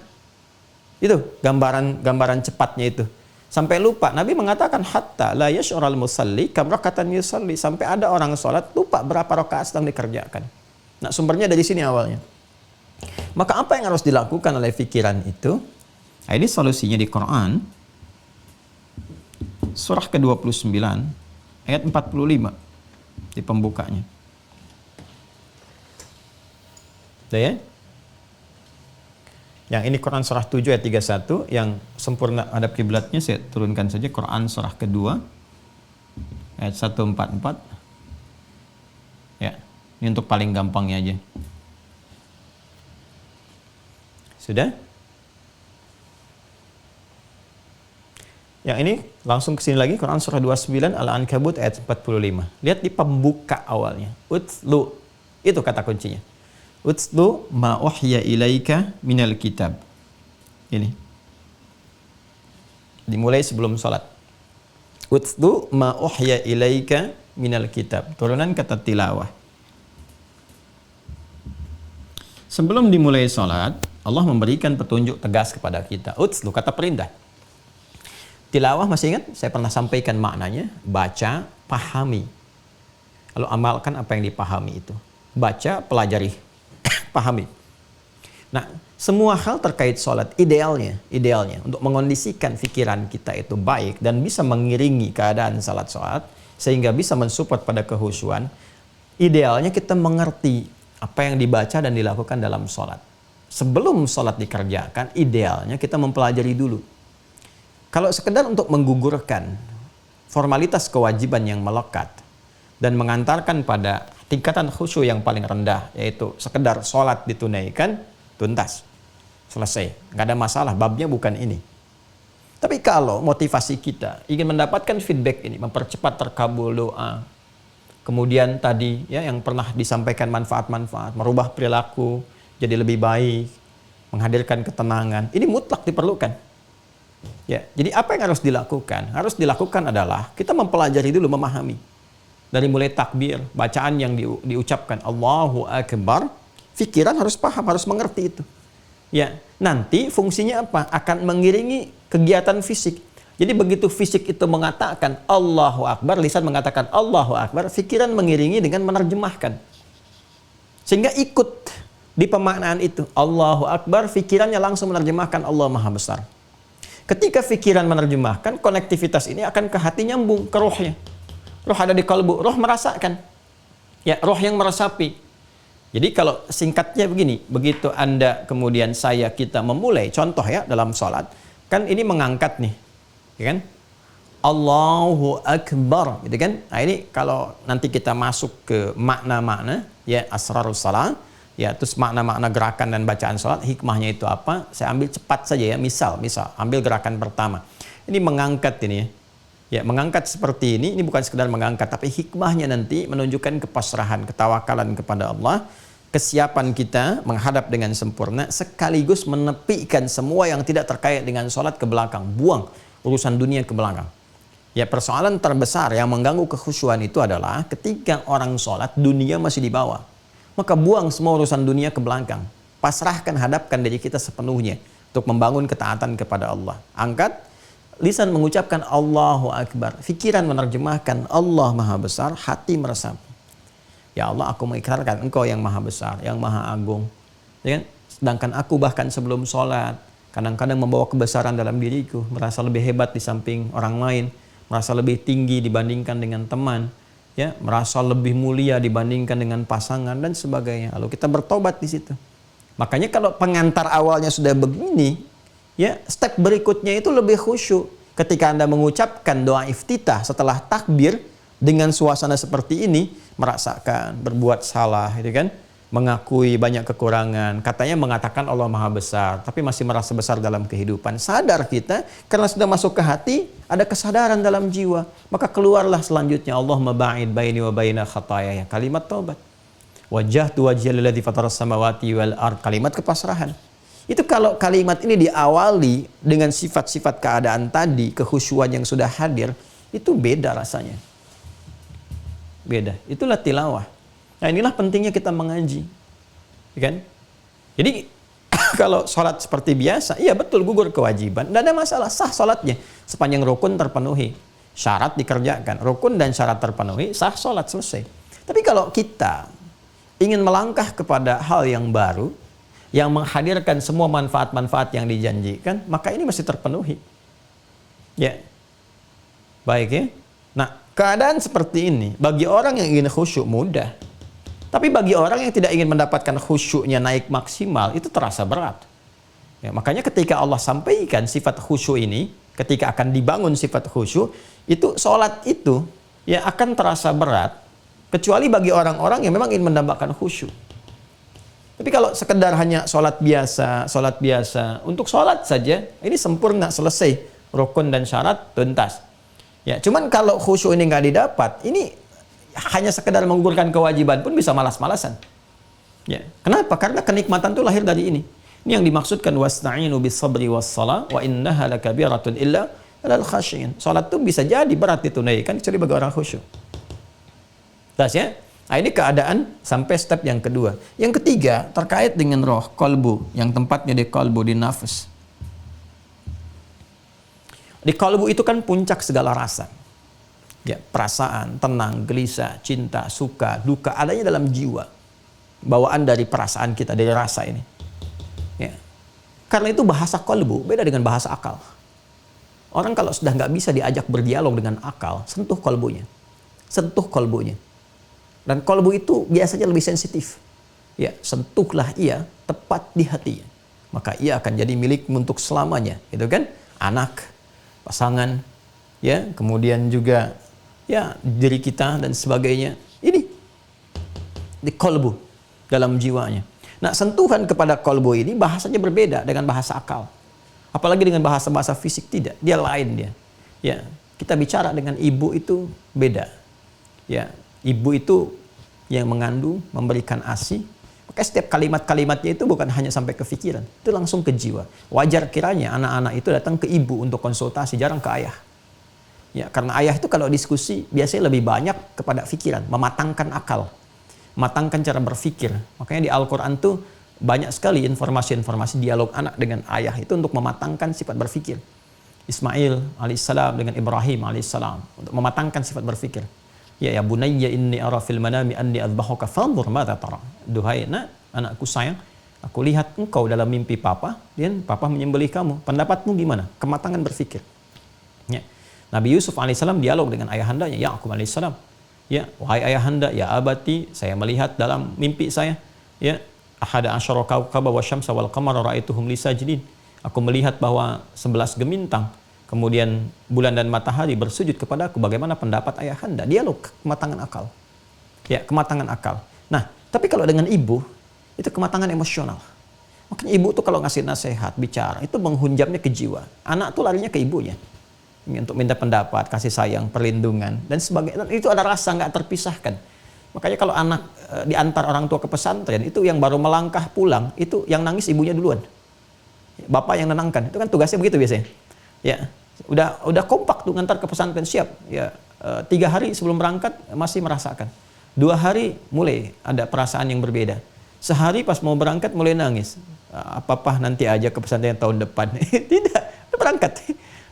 Itu gambaran cepatnya itu. Sampai lupa. Nabi mengatakan hatta la yash'ural musalli kam rakatan yusalli, sampai ada orang sholat lupa berapa rakaat sedang dikerjakan. Nah, sumbernya dari sini awalnya. Maka apa yang harus dilakukan oleh pikiran itu? Nah, ini solusinya di Quran. Surah ke-29 ayat 45 di pembukanya. Udah ya? Yang ini Quran surah 7 ayat 31, yang sempurna hadap kiblatnya saya turunkan saja Quran surah kedua ayat 144. Ya, ini untuk paling gampangnya aja. Sudah? Yang ini langsung ke sini lagi Quran surah 29 Al-Ankabut ayat 45. Lihat di pembuka awalnya. Utlu. Itu kata kuncinya. Utlu ma uhya ilaika minal kitab. Ini. Dimulai sebelum sholat. Utlu ma uhya ilaika minal kitab. Turunan kata tilawah. Sebelum dimulai sholat, Allah memberikan petunjuk tegas kepada kita. Utlu, kata perintah. Tilawah masih ingat? Saya pernah sampaikan maknanya. Baca, pahami. Lalu amalkan apa yang dipahami itu. Baca, pelajari, pahami. Nah, semua hal terkait sholat idealnya untuk mengondisikan pikiran kita itu baik dan bisa mengiringi keadaan sholat sehingga bisa mensupport pada kehusuan. Idealnya kita mengerti apa yang dibaca dan dilakukan dalam sholat. Sebelum sholat dikerjakan, idealnya kita mempelajari dulu. Kalau sekedar untuk menggugurkan formalitas kewajiban yang melekat dan mengantarkan pada tingkatan khusyuk yang paling rendah, yaitu sekedar sholat ditunaikan, tuntas, selesai, nggak ada masalah, babnya bukan ini. Tapi kalau motivasi kita ingin mendapatkan feedback ini, mempercepat terkabul doa, kemudian tadi ya yang pernah disampaikan manfaat-manfaat, merubah perilaku jadi lebih baik, menghadirkan ketenangan, ini mutlak diperlukan. Ya, jadi apa yang harus dilakukan? Harus dilakukan adalah kita mempelajari dulu, memahami. Dari mulai takbir, bacaan yang diucapkan Allahu Akbar, pikiran harus paham, harus mengerti itu. Ya, nanti fungsinya apa? Akan mengiringi kegiatan fisik. Jadi begitu fisik itu mengatakan Allahu Akbar, lisan mengatakan Allahu Akbar, pikiran mengiringi dengan menerjemahkan. Sehingga ikut di pemaknaan itu. Allahu Akbar, pikirannya langsung menerjemahkan Allah Maha Besar. Ketika pikiran menerjemahkan, konektivitas ini akan ke hati, nyambung ke rohnya. Roh ada di kalbu, roh merasakan. Ya, roh yang meresapi. Jadi kalau singkatnya begini, begitu Anda kemudian kita memulai, contoh ya dalam sholat, kan ini mengangkat nih, ya kan? Allahu Akbar, gitu kan? Nah ini kalau nanti kita masuk ke makna-makna, ya asrarus salat, ya, terus makna-makna gerakan dan bacaan sholat, hikmahnya itu apa? Saya ambil cepat saja ya, misal, ambil gerakan pertama. Ini mengangkat ini ya. Ya, mengangkat seperti ini bukan sekedar mengangkat, tapi hikmahnya nanti menunjukkan kepasrahan, ketawakalan kepada Allah, kesiapan kita menghadap dengan sempurna, sekaligus menepikan semua yang tidak terkait dengan sholat ke belakang, buang urusan dunia ke belakang. Ya, persoalan terbesar yang mengganggu kekhusyuan itu adalah ketika orang sholat, dunia masih di bawah. Maka buang semua urusan dunia ke belakang. Pasrahkan, hadapkan diri kita sepenuhnya untuk membangun ketaatan kepada Allah. Angkat lisan mengucapkan Allahu Akbar, pikiran menerjemahkan Allah Maha Besar, hati meresapi. Ya Allah, aku mengikrarkan Engkau yang Maha Besar, yang Maha Agung. Ya kan? Sedangkan aku bahkan sebelum sholat, kadang-kadang membawa kebesaran dalam diriku, merasa lebih hebat di samping orang lain, merasa lebih tinggi dibandingkan dengan teman, ya, merasa lebih mulia dibandingkan dengan pasangan dan sebagainya. Lalu kita bertobat di situ. Makanya kalau pengantar awalnya sudah begini, ya, step berikutnya itu lebih khusyuk. Ketika Anda mengucapkan doa iftitah setelah takbir dengan suasana seperti ini, merasakan berbuat salah, gitu kan? Mengakui banyak kekurangan, katanya mengatakan Allah Maha Besar, tapi masih merasa besar dalam kehidupan. Sadar kita, karena sudah masuk ke hati, ada kesadaran dalam jiwa. Maka keluarlah selanjutnya, Allahumma ba'id baini wa baina khatayaya, kalimat taubat. Wajjahtu wajhiya lilladzi fataras samawati wal ard, kalimat kepasrahan. Itu kalau kalimat ini diawali dengan sifat-sifat keadaan tadi, kekhusyuan yang sudah hadir, itu beda rasanya. Beda. Itulah tilawah. Nah, inilah pentingnya kita mengaji. Kan? Jadi kalau sholat seperti biasa, iya betul gugur kewajiban, tidak ada masalah, sah sholatnya sepanjang rukun terpenuhi, syarat dikerjakan, rukun dan syarat terpenuhi, sah sholat, selesai. Tapi kalau kita ingin melangkah kepada hal yang baru, yang menghadirkan semua manfaat-manfaat yang dijanjikan, maka ini mesti terpenuhi. Ya, baik ya. Nah, keadaan seperti ini bagi orang yang ingin khusyuk mudah, tapi bagi orang yang tidak ingin mendapatkan khusyuknya naik maksimal, itu terasa berat. Ya, makanya ketika Allah sampaikan sifat khusyuk ini, ketika akan dibangun sifat khusyuk, itu sholat itu ya akan terasa berat, kecuali bagi orang-orang yang memang ingin mendapatkan khusyuk. Tapi kalau sekedar hanya sholat biasa, untuk sholat saja, ini sempurna, selesai. Rukun dan syarat, tuntas. Ya, cuman kalau khusyuk ini nggak didapat, ini hanya sekedar menggugurkan kewajiban pun bisa malas-malasan. Ya, kenapa? Karena kenikmatan itu lahir dari ini. Ini yang dimaksudkan, wasta'inu bis-sabri was-shalah, wa innaha lakabiratun illa alal khashiyin. Sholat itu bisa jadi berat ditunaikan, kecuali bagi orang khusyuk. Tas ya? Nah, ini keadaan sampai step yang kedua. Yang ketiga, terkait dengan roh, kolbu, yang tempatnya di kolbu, di nafas. Di kolbu itu kan puncak segala rasa. Ya, perasaan, tenang, gelisah, cinta, suka, duka, adanya dalam jiwa. Bawaan dari perasaan kita, dari rasa ini. Ya. Karena itu bahasa kolbu beda dengan bahasa akal. Orang kalau sudah nggak bisa diajak berdialog dengan akal, sentuh kolbunya. Sentuh kolbunya. Dan kolbu itu biasanya lebih sensitif. Ya, sentuhlah ia tepat di hatinya. Maka ia akan jadi milik untuk selamanya. Itu kan? Anak, pasangan, ya, kemudian juga ya diri kita dan sebagainya. Ini di kolbu, dalam jiwanya. Nah, sentuhan kepada kolbu ini bahasanya berbeda dengan bahasa akal. Apalagi dengan bahasa-bahasa fisik, tidak. Dia lain dia. Ya, kita bicara dengan ibu itu beda. Ya, ibu itu yang mengandung, memberikan ASI. Maka setiap kalimat-kalimatnya itu bukan hanya sampai ke pikiran, itu langsung ke jiwa. Wajar kiranya anak-anak itu datang ke ibu untuk konsultasi, jarang ke ayah. Ya, karena ayah itu kalau diskusi biasanya lebih banyak kepada pikiran, mematangkan akal, mematangkan cara berpikir. Makanya di Al-Quran tuh banyak sekali informasi-informasi dialog anak dengan ayah itu untuk mematangkan sifat berpikir. Ismail alaihissalam dengan Ibrahim alaihissalam untuk mematangkan sifat berpikir. Ya bunayya inni ara fil manami anni adbahuka fanzur madza tara. Duhai anakku sayang, aku lihat engkau dalam mimpi papa dan papa menyembelih kamu. Pendapatmu gimana? Kematangan berpikir. Ya. Nabi Yusuf alaihissalam dialog dengan ayahandanya Ya'qub alaihissalam. Ya, wahai ayahanda, ya abati, saya melihat dalam mimpi saya, ya, ahada asyara kawkaba wasyamsa wal qamara ra'aituhum li sajidin. Aku melihat bahwa 11 gemintang, kemudian bulan dan matahari bersujud kepada aku. Bagaimana pendapat ayahanda? Dialog kematangan akal. Ya, kematangan akal. Nah, tapi kalau dengan ibu, itu kematangan emosional. Makanya ibu tuh kalau ngasih nasihat, bicara, itu menghunjamnya ke jiwa. Anak tuh larinya ke ibunya. Untuk minta pendapat, kasih sayang, perlindungan, dan sebagainya. Itu ada rasa nggak terpisahkan. Makanya kalau anak diantar orang tua ke pesantren, itu yang baru melangkah pulang, itu yang nangis ibunya duluan. Bapak yang nenangkan. Itu kan tugasnya begitu biasanya. Ya, udah kompak tuh ngantar ke pesantren, siap. Ya, 3 hari sebelum berangkat masih merasakan. 2 hari mulai ada perasaan yang berbeda. Sehari pas mau berangkat mulai nangis. apa-apa nanti aja ke pesantren tahun depan. Tidak, udah berangkat.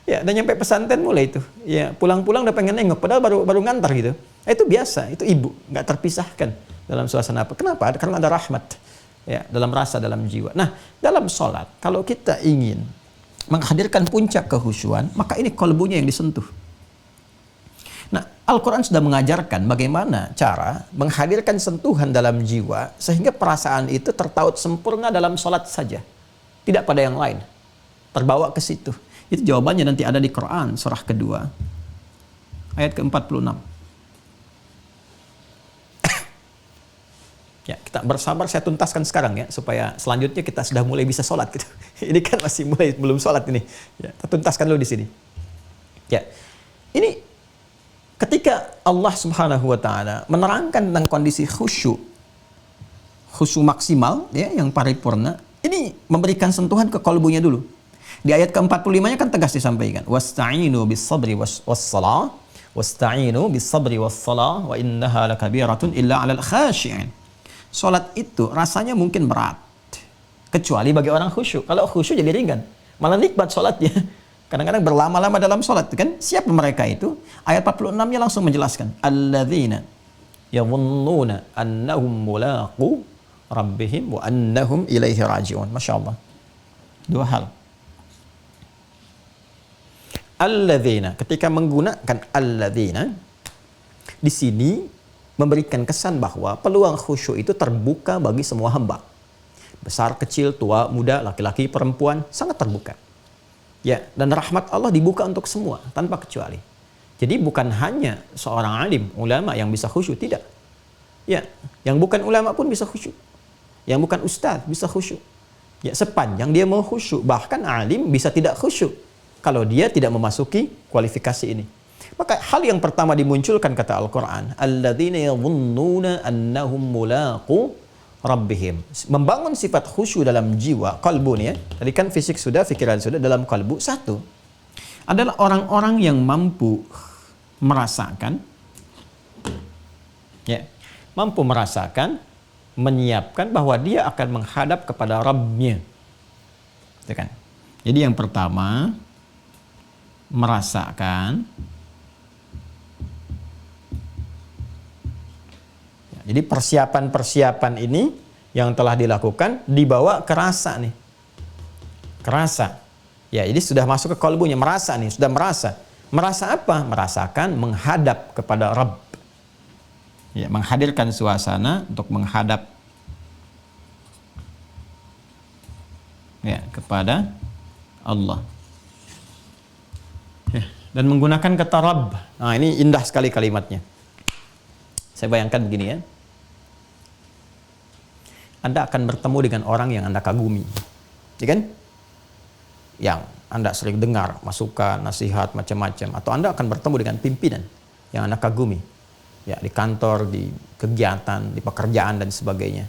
Ya, dan nyampe pesantren mulai itu. Ya, pulang-pulang udah pengen nengok, padahal baru ngantar gitu. Itu biasa, itu ibu, nggak terpisahkan dalam suasana apa. Kenapa? Karena ada rahmat. Ya, dalam rasa, dalam jiwa. Nah, dalam sholat, kalau kita ingin menghadirkan puncak kehusyuan, maka ini kolbunya yang disentuh. Nah, Al-Quran sudah mengajarkan bagaimana cara menghadirkan sentuhan dalam jiwa sehingga perasaan itu tertaut sempurna dalam sholat saja. Tidak pada yang lain. Terbawa ke situ. Itu jawabannya nanti ada di Quran, surah kedua. Ayat ke-46. Ya, kita bersabar, saya tuntaskan sekarang ya, supaya selanjutnya kita sudah mulai bisa sholat gitu. Ini kan masih mulai belum sholat ini. Ya, kita tuntaskan dulu di sini. Ya, ini ketika Allah Subhanahu wa Ta'ala menerangkan tentang kondisi khusyuk maksimal, ya, yang paripurna, ini memberikan sentuhan ke kalbunya dulu. Di ayat ke-45-nya kan tegas disampaikan, wasta'inu bis-sabri was-salah, wasta'inu bis-sabri was-salah, wa innaha lakabiratun illa 'alal khashi'in. Salat itu rasanya mungkin berat, kecuali bagi orang khusyuk. Kalau khusyuk jadi ringan, malah nikmat salatnya. Kadang-kadang berlama-lama dalam salat kan. Siapa mereka itu? Ayat 46-nya langsung menjelaskan, alladzina yadhunnuna annahum mulaqu rabbihim wa annahum ilaihi raji'un. Masya Allah. Dua hal. Alladzina, ketika menggunakan alladzina di sini memberikan kesan bahwa peluang khusyuk itu terbuka bagi semua hamba. Besar, kecil, tua, muda, laki-laki, perempuan, sangat terbuka. Ya, dan rahmat Allah dibuka untuk semua tanpa kecuali. Jadi bukan hanya seorang alim, ulama yang bisa khusyuk, tidak. Ya, yang bukan ulama pun bisa khusyuk. Yang bukan ustaz bisa khusyuk. Ya, sepanjang dia mau khusyuk, bahkan alim bisa tidak khusyuk kalau dia tidak memasuki kualifikasi ini. Maka hal yang pertama dimunculkan kata Al-Quran, alladzina yadhunnuna annahum mulaqu rabbihim. Membangun sifat khusyuk dalam jiwa, kalbu nih ya. Tadi kan fisik sudah, pikiran sudah, dalam kalbu satu. Adalah orang-orang yang mampu merasakan, ya, mampu merasakan, menyiapkan bahwa dia akan menghadap kepada Rabb-nya. Itu kan. Jadi yang pertama, merasakan. Jadi persiapan-persiapan ini yang telah dilakukan dibawa ke rasa nih. Ke rasa. Ya, jadi sudah masuk ke kalbunya, merasa nih, sudah merasa. Merasa apa? Merasakan menghadap kepada Rabb. Ya, menghadirkan suasana untuk menghadap ya kepada Allah. Ya, dan menggunakan kata Rabb. Nah, ini indah sekali kalimatnya. Saya bayangkan begini ya. Anda akan bertemu dengan orang yang Anda kagumi. Ya kan? Yang Anda sering dengar masukan, nasihat, macam-macam. Atau Anda akan bertemu dengan pimpinan yang Anda kagumi. Ya, di kantor, di kegiatan, di pekerjaan, dan sebagainya.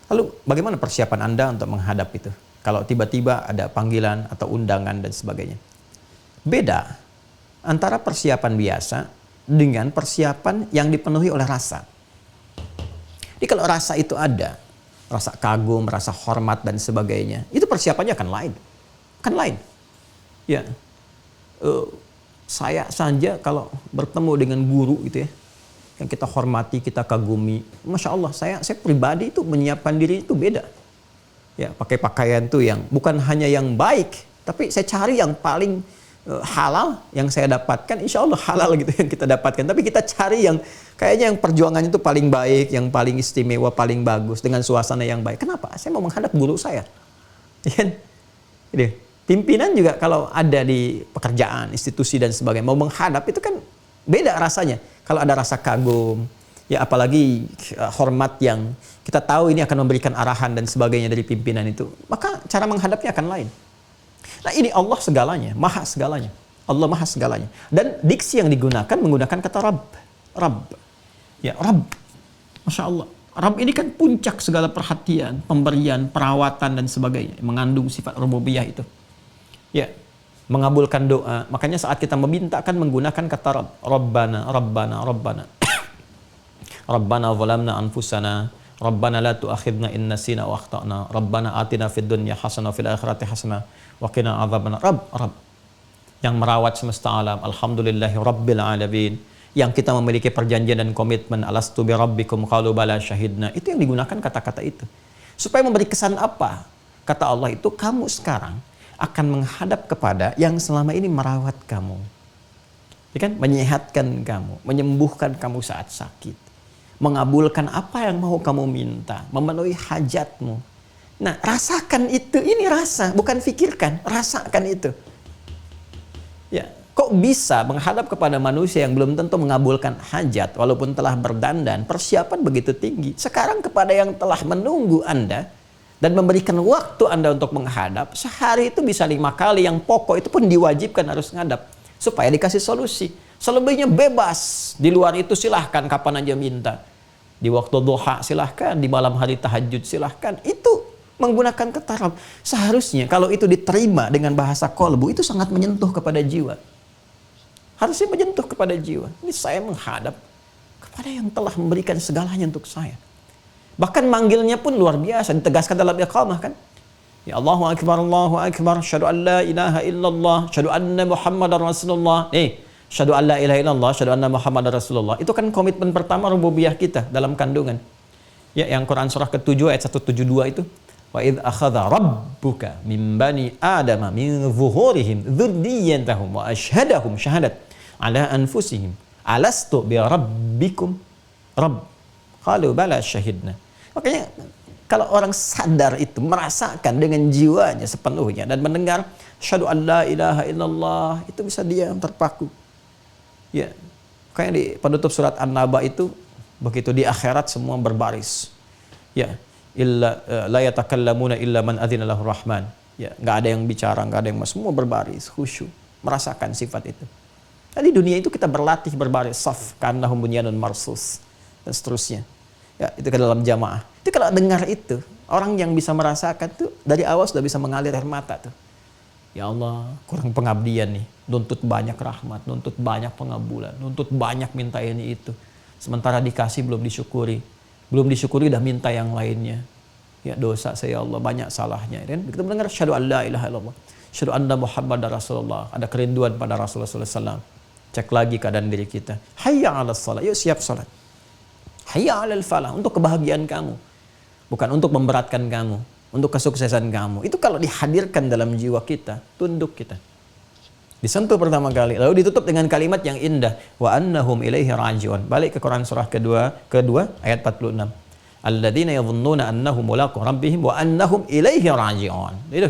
Lalu, bagaimana persiapan Anda untuk menghadap itu? Kalau tiba-tiba ada panggilan atau undangan dan sebagainya. Beda antara persiapan biasa dengan persiapan yang dipenuhi oleh rasa. Jadi kalau rasa itu ada, rasa kagum, rasa hormat dan sebagainya, itu persiapannya akan lain. Kan lain. Ya. Saya saja kalau bertemu dengan guru gitu ya, yang kita hormati, kita kagumi, Masya Allah, saya pribadi itu menyiapkan diri itu beda. Ya, pakai pakaian tuh yang bukan hanya yang baik, tapi saya cari yang paling halal yang saya dapatkan, insya Allah halal gitu yang kita dapatkan. Tapi kita cari yang kayaknya yang perjuangannya itu paling baik, yang paling istimewa, paling bagus, dengan suasana yang baik. Kenapa? Saya mau menghadap guru saya. Jadi, pimpinan juga kalau ada di pekerjaan, institusi dan sebagainya, mau menghadap itu kan beda rasanya. Kalau ada rasa kagum, ya apalagi hormat yang kita tahu ini akan memberikan arahan dan sebagainya dari pimpinan itu, maka cara menghadapnya akan lain. Nah, ini Allah segalanya, maha segalanya. Allah maha segalanya. Dan diksi yang digunakan menggunakan kata Rabb. Rabb. Ya, Rabb. Masya Allah. Rabb ini kan puncak segala perhatian, pemberian, perawatan dan sebagainya. Mengandung sifat rububiyah itu. Ya, mengabulkan doa. Makanya saat kita meminta kan menggunakan kata Rabb. Rabbana, Rabbana, Rabbana. Rabbana zalamna anfusana. Rabbana la tu'akhidna in nasina wa akhtana. Rabbana atina fid dunya hasanah wa fil akhirati hasanah wa qina adzabannar. Rabb yang merawat semesta alam. Alhamdulillahi rabbil alamin. Yang kita memiliki perjanjian dan komitmen, alastu bi rabbikum qalu bala syahidna. Itu yang digunakan kata-kata itu. Supaya memberi kesan apa? Kata Allah itu, kamu sekarang akan menghadap kepada yang selama ini merawat kamu. Ya kan? Menyehatkan kamu, menyembuhkan kamu saat sakit. Mengabulkan apa yang mau kamu minta, memenuhi hajatmu. Nah, rasakan itu. Ini rasa, bukan fikirkan, rasakan itu. Ya, kok bisa menghadap kepada manusia yang belum tentu mengabulkan hajat walaupun telah berdandan, persiapan begitu tinggi. Sekarang kepada yang telah menunggu Anda dan memberikan waktu Anda untuk menghadap, sehari itu bisa 5 kali, yang pokok itu pun diwajibkan harus menghadap supaya dikasih solusi. Selebihnya bebas. Di luar itu silahkan kapan aja minta. Di waktu duha silahkan, di malam hari tahajud silahkan. Itu menggunakan kata Rabb. Seharusnya kalau itu diterima dengan bahasa kolbu, itu sangat menyentuh kepada jiwa. Harusnya menyentuh kepada jiwa. Ini saya menghadap kepada yang telah memberikan segalanya untuk saya. Bahkan manggilnya pun luar biasa, ditegaskan dalam iqamah kan. Ya Allahu Akbar, syahadu an la ilaha illallah, syahadu anna Muhammadar Rasulullah. Syahadu an la ilaha illallah, syahadu anna Muhammadar Rasulullah. Itu kan komitmen pertama rububiyah kita dalam kandungan. Ya, yang Quran surah ke-7 ayat 172 itu. Wa idh akhadha rabbuka min bani adama min zuhurihim dzurriyyatahum wa ashhadahum syahadat ala anfusihim alastu bi rabbikum rabb qalu bala syahidna. Makanya kalau orang sadar itu, merasakan dengan jiwanya sepenuhnya dan mendengar syahadu an la ilaha illallah, itu bisa dia terpaku. Ya, kayak di penutup surat An-Naba itu, begitu di akhirat semua berbaris. Ya, illa la yatakallamuna illa man adzina lahu rahman. Ya, enggak ada yang bicara, enggak ada yang semua berbaris, khusyuk, merasakan sifat itu. Nah, di dunia itu kita berlatih berbaris saf ka'annahum bunyanun marsus dan seterusnya. Ya, itu ke dalam jamaah. Itu kalau dengar itu, orang yang bisa merasakan tuh dari awal sudah bisa mengalir air mata tuh. Ya Allah, kurang pengabdian nih. Nuntut banyak rahmat, nuntut banyak pengabulan, nuntut banyak minta ini itu. Sementara dikasih belum disyukuri. Belum disyukuri udah minta yang lainnya. Ya, dosa saya Allah, banyak salahnya. Dan kita mendengar syahadu an la ilaha illallah, syahadu anna Muhammadar Rasulullah. Ada kerinduan pada Rasulullah SAW. Cek lagi keadaan diri kita. Hayya 'alas shalah, yuk siap salat. Hayya 'alal falah, untuk kebahagiaan kamu. Bukan untuk memberatkan kamu, untuk kesuksesan kamu. Itu kalau dihadirkan dalam jiwa kita, tunduk kita. Disentuh pertama kali, lalu ditutup dengan kalimat yang indah, wa annahum ilaihi raji'un. Balik ke Quran surah kedua ayat 46. Alladzina yadhunnuna annahum mulaqu rabbihim wa annahum ilaihi raji'un. Itu.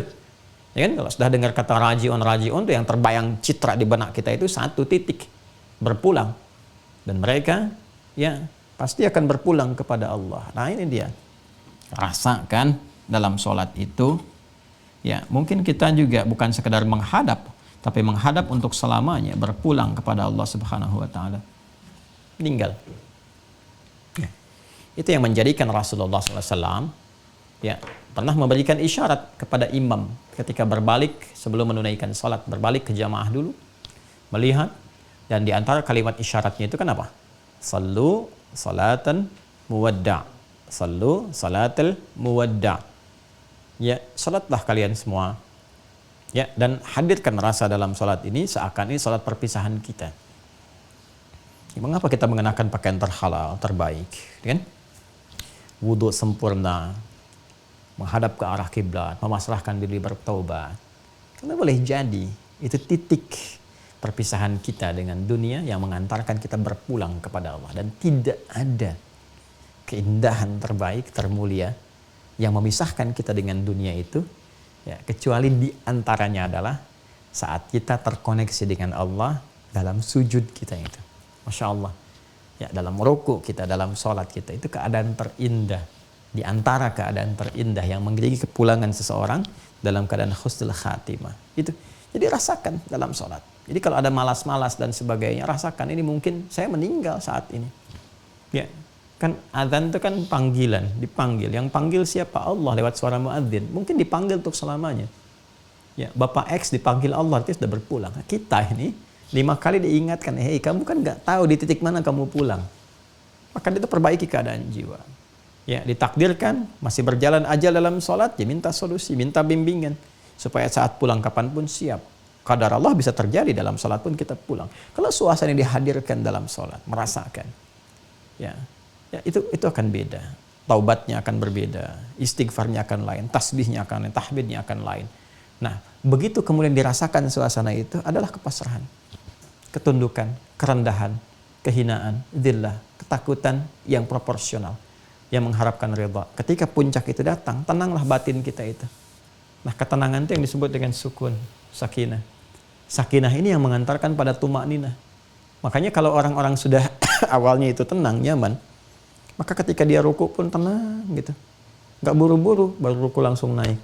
Ya kan, kalau sudah dengar kata raji'un itu yang terbayang citra di benak kita itu satu titik, berpulang. Dan mereka ya pasti akan berpulang kepada Allah. Nah, ini dia. Rasakan dalam sholat itu, ya mungkin kita juga bukan sekedar menghadap, tapi menghadap untuk selamanya, berpulang kepada Allah Subhanahu wa Ta'ala. Meninggal. Ya. Itu yang menjadikan Rasulullah SAW ya pernah memberikan isyarat kepada imam ketika berbalik sebelum menunaikan sholat, berbalik ke jamaah dulu, melihat, dan di antara kalimat isyaratnya itu kan apa? Sallu salatan muwadda'. Sallu salatul muwadda'. Ya, salatlah kalian semua. Ya, dan hadirkan rasa dalam salat ini seakan ini salat perpisahan kita. Ya, mengapa kita mengenakan pakaian terhalal, terbaik, kan? Wudu sempurna, menghadap ke arah kiblat, memasrahkan diri bertaubat. Karena boleh jadi itu titik perpisahan kita dengan dunia yang mengantarkan kita berpulang kepada Allah, dan tidak ada keindahan terbaik, termulia yang memisahkan kita dengan dunia itu ya, kecuali di antaranya adalah saat kita terkoneksi dengan Allah dalam sujud kita itu. Masya Allah. Ya, dalam rukuk kita, dalam sholat kita, itu keadaan terindah. Di antara keadaan terindah yang mengiringi kepulangan seseorang dalam keadaan husnul khatimah. Itu. Jadi rasakan dalam sholat. Jadi kalau ada malas-malas dan sebagainya, rasakan ini mungkin saya meninggal saat ini. Ya. Kan azan itu kan panggilan, dipanggil. Yang panggil siapa? Allah lewat suara muadzin. Mungkin dipanggil untuk selamanya. Ya, Bapak X dipanggil Allah, dia sudah berpulang. Nah, kita ini 5 kali diingatkan, hei kamu kan nggak tahu di titik mana kamu pulang. Maka itu perbaiki keadaan jiwa. Ya, ditakdirkan masih berjalan aja dalam sholat, ya minta solusi, minta bimbingan supaya saat pulang kapanpun siap. Qadar Allah bisa terjadi dalam sholat pun kita pulang. Kalau suasana yang dihadirkan dalam sholat, merasakan, ya itu akan beda. Taubatnya akan berbeda, istighfarnya akan lain, tasbihnya akan lain, tahmidnya akan lain. Nah, begitu kemudian dirasakan suasana itu adalah kepasrahan, ketundukan, kerendahan, kehinaan, dzillah, ketakutan yang proporsional, yang mengharapkan ridha. Ketika puncak itu datang, tenanglah batin kita itu. Nah, ketenangan itu yang disebut dengan sukun, sakinah. Sakinah ini yang mengantarkan pada tumakninah. Makanya kalau orang-orang sudah awalnya itu tenang, nyaman, maka ketika dia ruku pun tenang gitu. Nggak buru-buru, baru ruku langsung naik.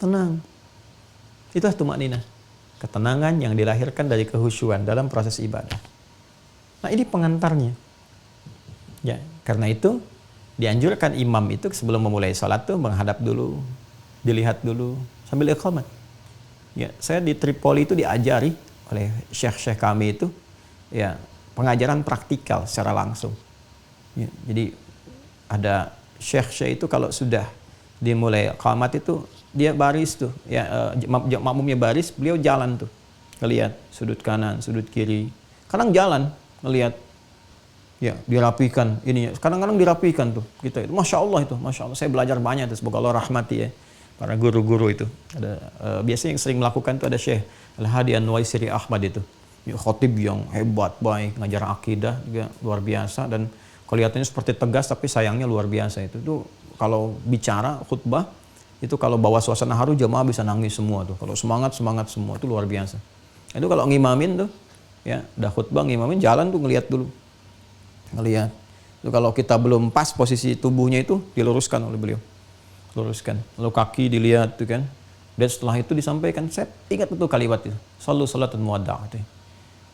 Tenang. Itulah tumakninah. Ketenangan yang dilahirkan dari kehusyuan dalam proses ibadah. Nah, ini pengantarnya. Ya, karena itu dianjurkan imam itu sebelum memulai sholat tuh menghadap dulu, dilihat dulu sambil iqamat. Ya, saya di Tripoli itu diajari oleh syekh-syekh kami itu, ya, pengajaran praktikal secara langsung. Ya, jadi ada syekh-syekh itu kalau sudah dimulai iqamat itu dia baris tuh, ya, makmumnya baris, beliau jalan tuh, ngelihat sudut kanan, sudut kiri, kadang jalan ngelihat, ya, dirapikan ini, kadang-kadang dirapikan tuh, gitu. Masya Allah itu, masya Allah. Saya belajar banyak tuh, semoga Allah rahmati ya para guru-guru itu. Ada biasanya yang sering melakukan itu ada Syekh Al-Hadi An-Nuwaisiri Ahmad itu, ya, khotib yang hebat, baik, ngajar akidah juga luar biasa, dan kelihatannya seperti tegas tapi sayangnya luar biasa itu. Tuh kalau bicara khutbah itu kalau bawa suasana haru jamaah bisa nangis semua tuh. Kalau semangat semua itu luar biasa. Itu kalau ngimamin tuh, ya, udah khutbah ngimamin jalan tuh ngelihat dulu. Ngelihat. Itu kalau kita belum pas posisi tubuhnya itu diluruskan oleh beliau. Luruskan. Lalu kaki dilihat tuh kan. Dan setelah itu disampaikan, saya ingat betul kalimat itu. Shallu salatan muwadda' gitu.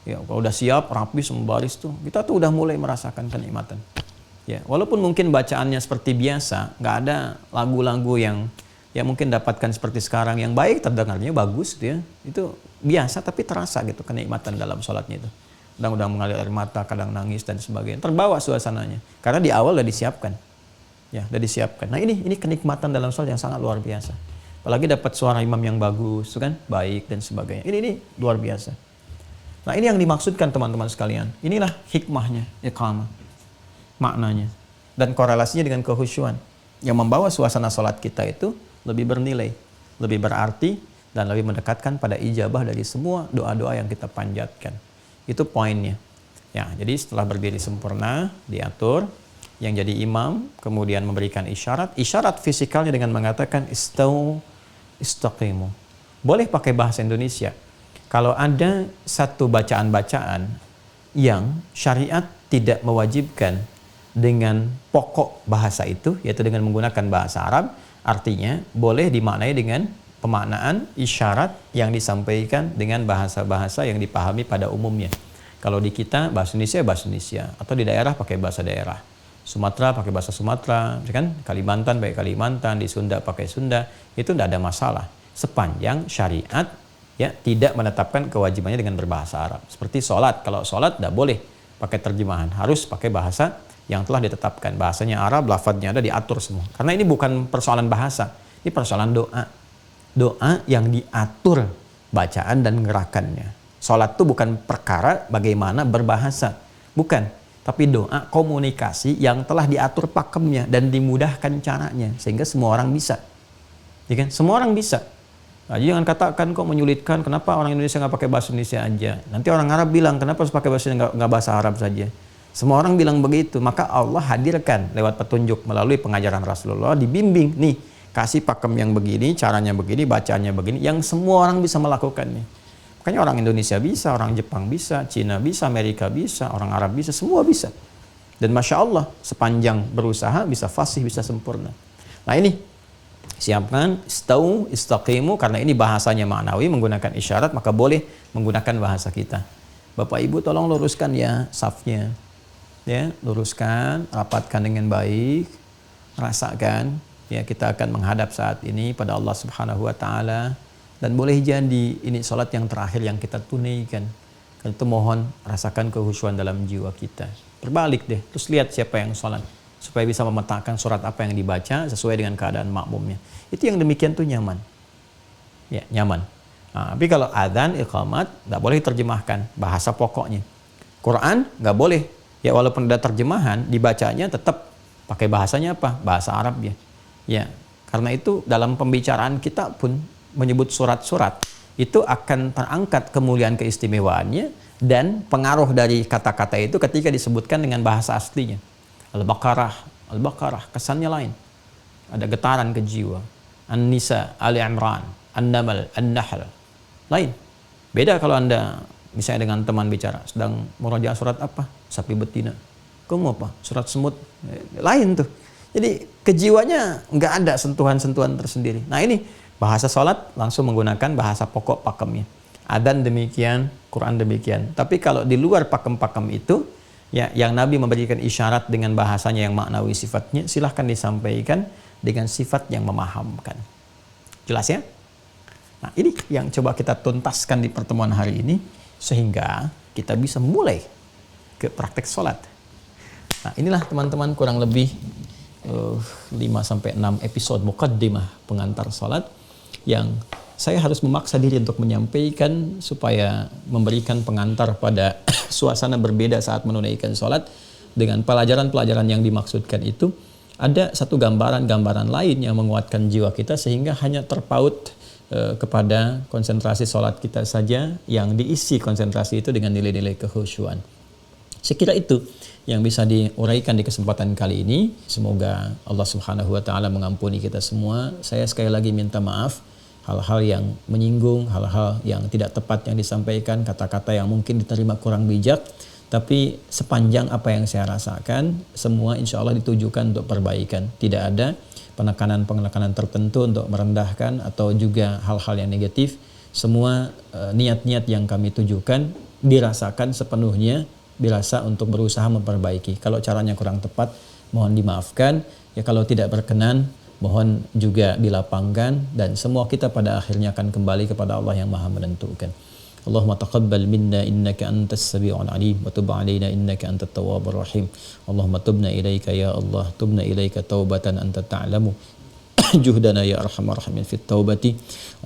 Ya, kalau udah siap, rapi, sembaris tuh, kita tuh udah mulai merasakan kenikmatan. Ya, walaupun mungkin bacaannya seperti biasa, nggak ada lagu-lagu yang mungkin dapatkan seperti sekarang yang baik, terdengarnya bagus gitu ya. Itu biasa tapi terasa gitu kenikmatan dalam sholatnya itu. Kadang-kadang mengalir air mata, kadang nangis dan sebagainya. Terbawa suasananya. Karena di awal udah disiapkan. Ya, udah disiapkan. Nah, ini kenikmatan dalam sholat yang sangat luar biasa. Apalagi dapat suara imam yang bagus, kan? Baik dan sebagainya. Ini luar biasa. Nah, ini yang dimaksudkan teman-teman sekalian. Inilah hikmahnya iqamah. Maknanya. Dan korelasinya dengan kehusyuan. Yang membawa suasana sholat kita itu lebih bernilai, lebih berarti, dan lebih mendekatkan pada ijabah dari semua doa-doa yang kita panjatkan. Itu poinnya. Ya, jadi setelah berdiri sempurna, diatur, yang jadi imam, kemudian memberikan isyarat fisikalnya dengan mengatakan istau, istaqimu. Boleh pakai bahasa Indonesia. Kalau ada satu bacaan-bacaan yang syariat tidak mewajibkan dengan pokok bahasa itu, yaitu dengan menggunakan bahasa Arab, artinya boleh dimaknai dengan pemaknaan isyarat yang disampaikan dengan bahasa-bahasa yang dipahami pada umumnya. Kalau di kita bahasa Indonesia, atau di daerah pakai bahasa daerah. Sumatera pakai bahasa Sumatera, kan? Kalimantan pakai Kalimantan, di Sunda pakai Sunda, itu tidak ada masalah. Sepanjang syariat ya tidak menetapkan kewajibannya dengan berbahasa Arab. Seperti sholat, kalau sholat tidak boleh pakai terjemahan, harus pakai bahasa yang telah ditetapkan. Bahasanya Arab, lafadznya ada diatur semua. Karena ini bukan persoalan bahasa, ini persoalan doa. Doa yang diatur bacaan dan gerakannya. Sholat itu bukan perkara bagaimana berbahasa, bukan. Tapi doa komunikasi yang telah diatur pakemnya dan dimudahkan caranya sehingga semua orang bisa, ya kan? Semua orang bisa. Nah, jangan katakan kok menyulitkan. Kenapa orang Indonesia nggak pakai bahasa Indonesia aja? Nanti orang Arab bilang kenapa harus pakai bahasa nggak bahasa Arab saja? Semua orang bilang begitu. Maka Allah hadirkan lewat petunjuk melalui pengajaran Rasulullah, dibimbing nih, kasih pakem yang begini, caranya begini, bacaannya begini, yang semua orang bisa melakukannya. Makanya orang Indonesia bisa, orang Jepang bisa, Cina bisa, Amerika bisa, orang Arab bisa, semua bisa. Dan Masya Allah, sepanjang berusaha bisa fasih, bisa sempurna. Nah ini, siapkan, istau, istaqimu, karena ini bahasanya maknawi, menggunakan isyarat, maka boleh menggunakan bahasa kita. Bapak Ibu tolong luruskan ya safnya. Ya, luruskan, rapatkan dengan baik, rasakan, ya kita akan menghadap saat ini pada Allah Subhanahu wa Ta'ala. Dan boleh jadi ini sholat yang terakhir yang kita tunaikan. Karena itu mohon rasakan kehusyuan dalam jiwa kita. Berbalik deh, terus lihat siapa yang sholat. supaya bisa memetakan surat apa yang dibaca sesuai dengan keadaan makmumnya. Itu yang demikian tuh nyaman. Ya, nyaman. Nah, tapi kalau adzan, iqamat, nggak boleh terjemahkan bahasa pokoknya. Quran nggak boleh. Ya walaupun ada terjemahan, dibacanya tetap pakai bahasanya apa? Bahasa Arab ya. Ya, karena itu dalam pembicaraan kita pun menyebut surat-surat itu akan terangkat kemuliaan keistimewaannya dan pengaruh dari kata-kata itu ketika disebutkan dengan bahasa aslinya. Al-Baqarah, kesannya lain. Ada getaran ke jiwa. An-Nisa, Ali Imran, An-Namal, An-Nahl. Lain. Beda kalau Anda misalnya dengan teman bicara, sedang murajaah surat apa? Sapi betina. Kamu apa? Surat semut. Lain tuh. Jadi kejiwanya nggak ada sentuhan-sentuhan tersendiri. Nah ini bahasa sholat langsung menggunakan bahasa pokok pakemnya. Adzan demikian, Quran demikian. Tapi kalau di luar pakem-pakem itu, ya yang Nabi memberikan isyarat dengan bahasanya yang maknawi sifatnya, silahkan disampaikan dengan sifat yang memahamkan. Jelas ya? Nah ini yang coba kita tuntaskan di pertemuan hari ini, sehingga kita bisa mulai ke praktek sholat. Nah inilah teman-teman kurang lebih 5-6 episode muqaddimah pengantar sholat yang saya harus memaksa diri untuk menyampaikan supaya memberikan pengantar pada suasana berbeda saat menunaikan sholat. Dengan pelajaran-pelajaran yang dimaksudkan itu ada satu gambaran-gambaran lain yang menguatkan jiwa kita sehingga hanya terpaut kepada konsentrasi sholat kita saja yang diisi konsentrasi itu dengan nilai-nilai kekhusyuan. Sekira itu yang bisa diuraikan di kesempatan kali ini. Semoga Allah Subhanahu wa taala mengampuni kita semua. Saya sekali lagi minta maaf hal-hal yang menyinggung, hal-hal yang tidak tepat yang disampaikan, kata-kata yang mungkin diterima kurang bijak, tapi sepanjang apa yang saya rasakan, semua insya Allah ditujukan untuk perbaikan. Tidak ada penekanan-penekanan tertentu untuk merendahkan atau juga hal-hal yang negatif. Semua niat-niat yang kami tujukan dirasakan sepenuhnya, dirasa untuk berusaha memperbaiki. Kalau caranya kurang tepat, mohon dimaafkan. Ya kalau tidak berkenan, mohon juga dilapangkan, dan semua kita pada akhirnya akan kembali kepada Allah yang Maha menentukan. Allahumma taqabbal minna innaka antas sami'ul alim wa tub 'alaina innaka antat tawwabur rahim. Allahumma tubna ilaika ya Allah, tubna ilaika taubatan anta ta'lamu juhdana ya arhamar rahimin fit taubati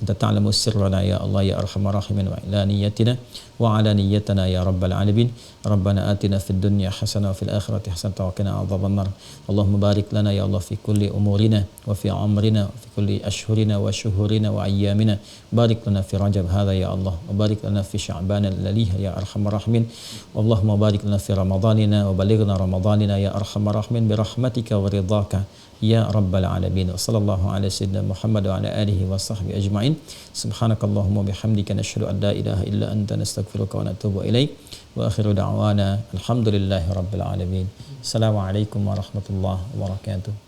anta ta'lamu sirrana ya Allah ya arhamar rahimin wa ila niyyatina wa ala niyyatana ya rabbal alamin. Rabbana atina fid dunya hasanah wa fil akhirati hasanah wa qina adzabannar. Allahumma barik lana ya Allah fi kulli umurina wa fi amrina wa fi kulli ashhurina wa shuhurina wa ayyamina. Barik lana fi Rajab hadha ya Allah wa barik lana fi Sya'ban alladhi ya arhamar rahimin. Allahumma barik lana fi Ramadanina wa balighna Ramadanina ya arhamar rahimin bi rahmatika wa ridhaka ya rabbal alamin. Sallallahu ala sayyidina Muhammad wa ala alihi wa sahbihi ajma'in. Subhanakallahumma bihamdika nashhadu an la ilaha illa anta nastaghfiruka wa natubu ilaik. Wa akhiru da'wana alhamdulillahi rabbil alamin. Assalamualaikum warahmatullahi wabarakatuh.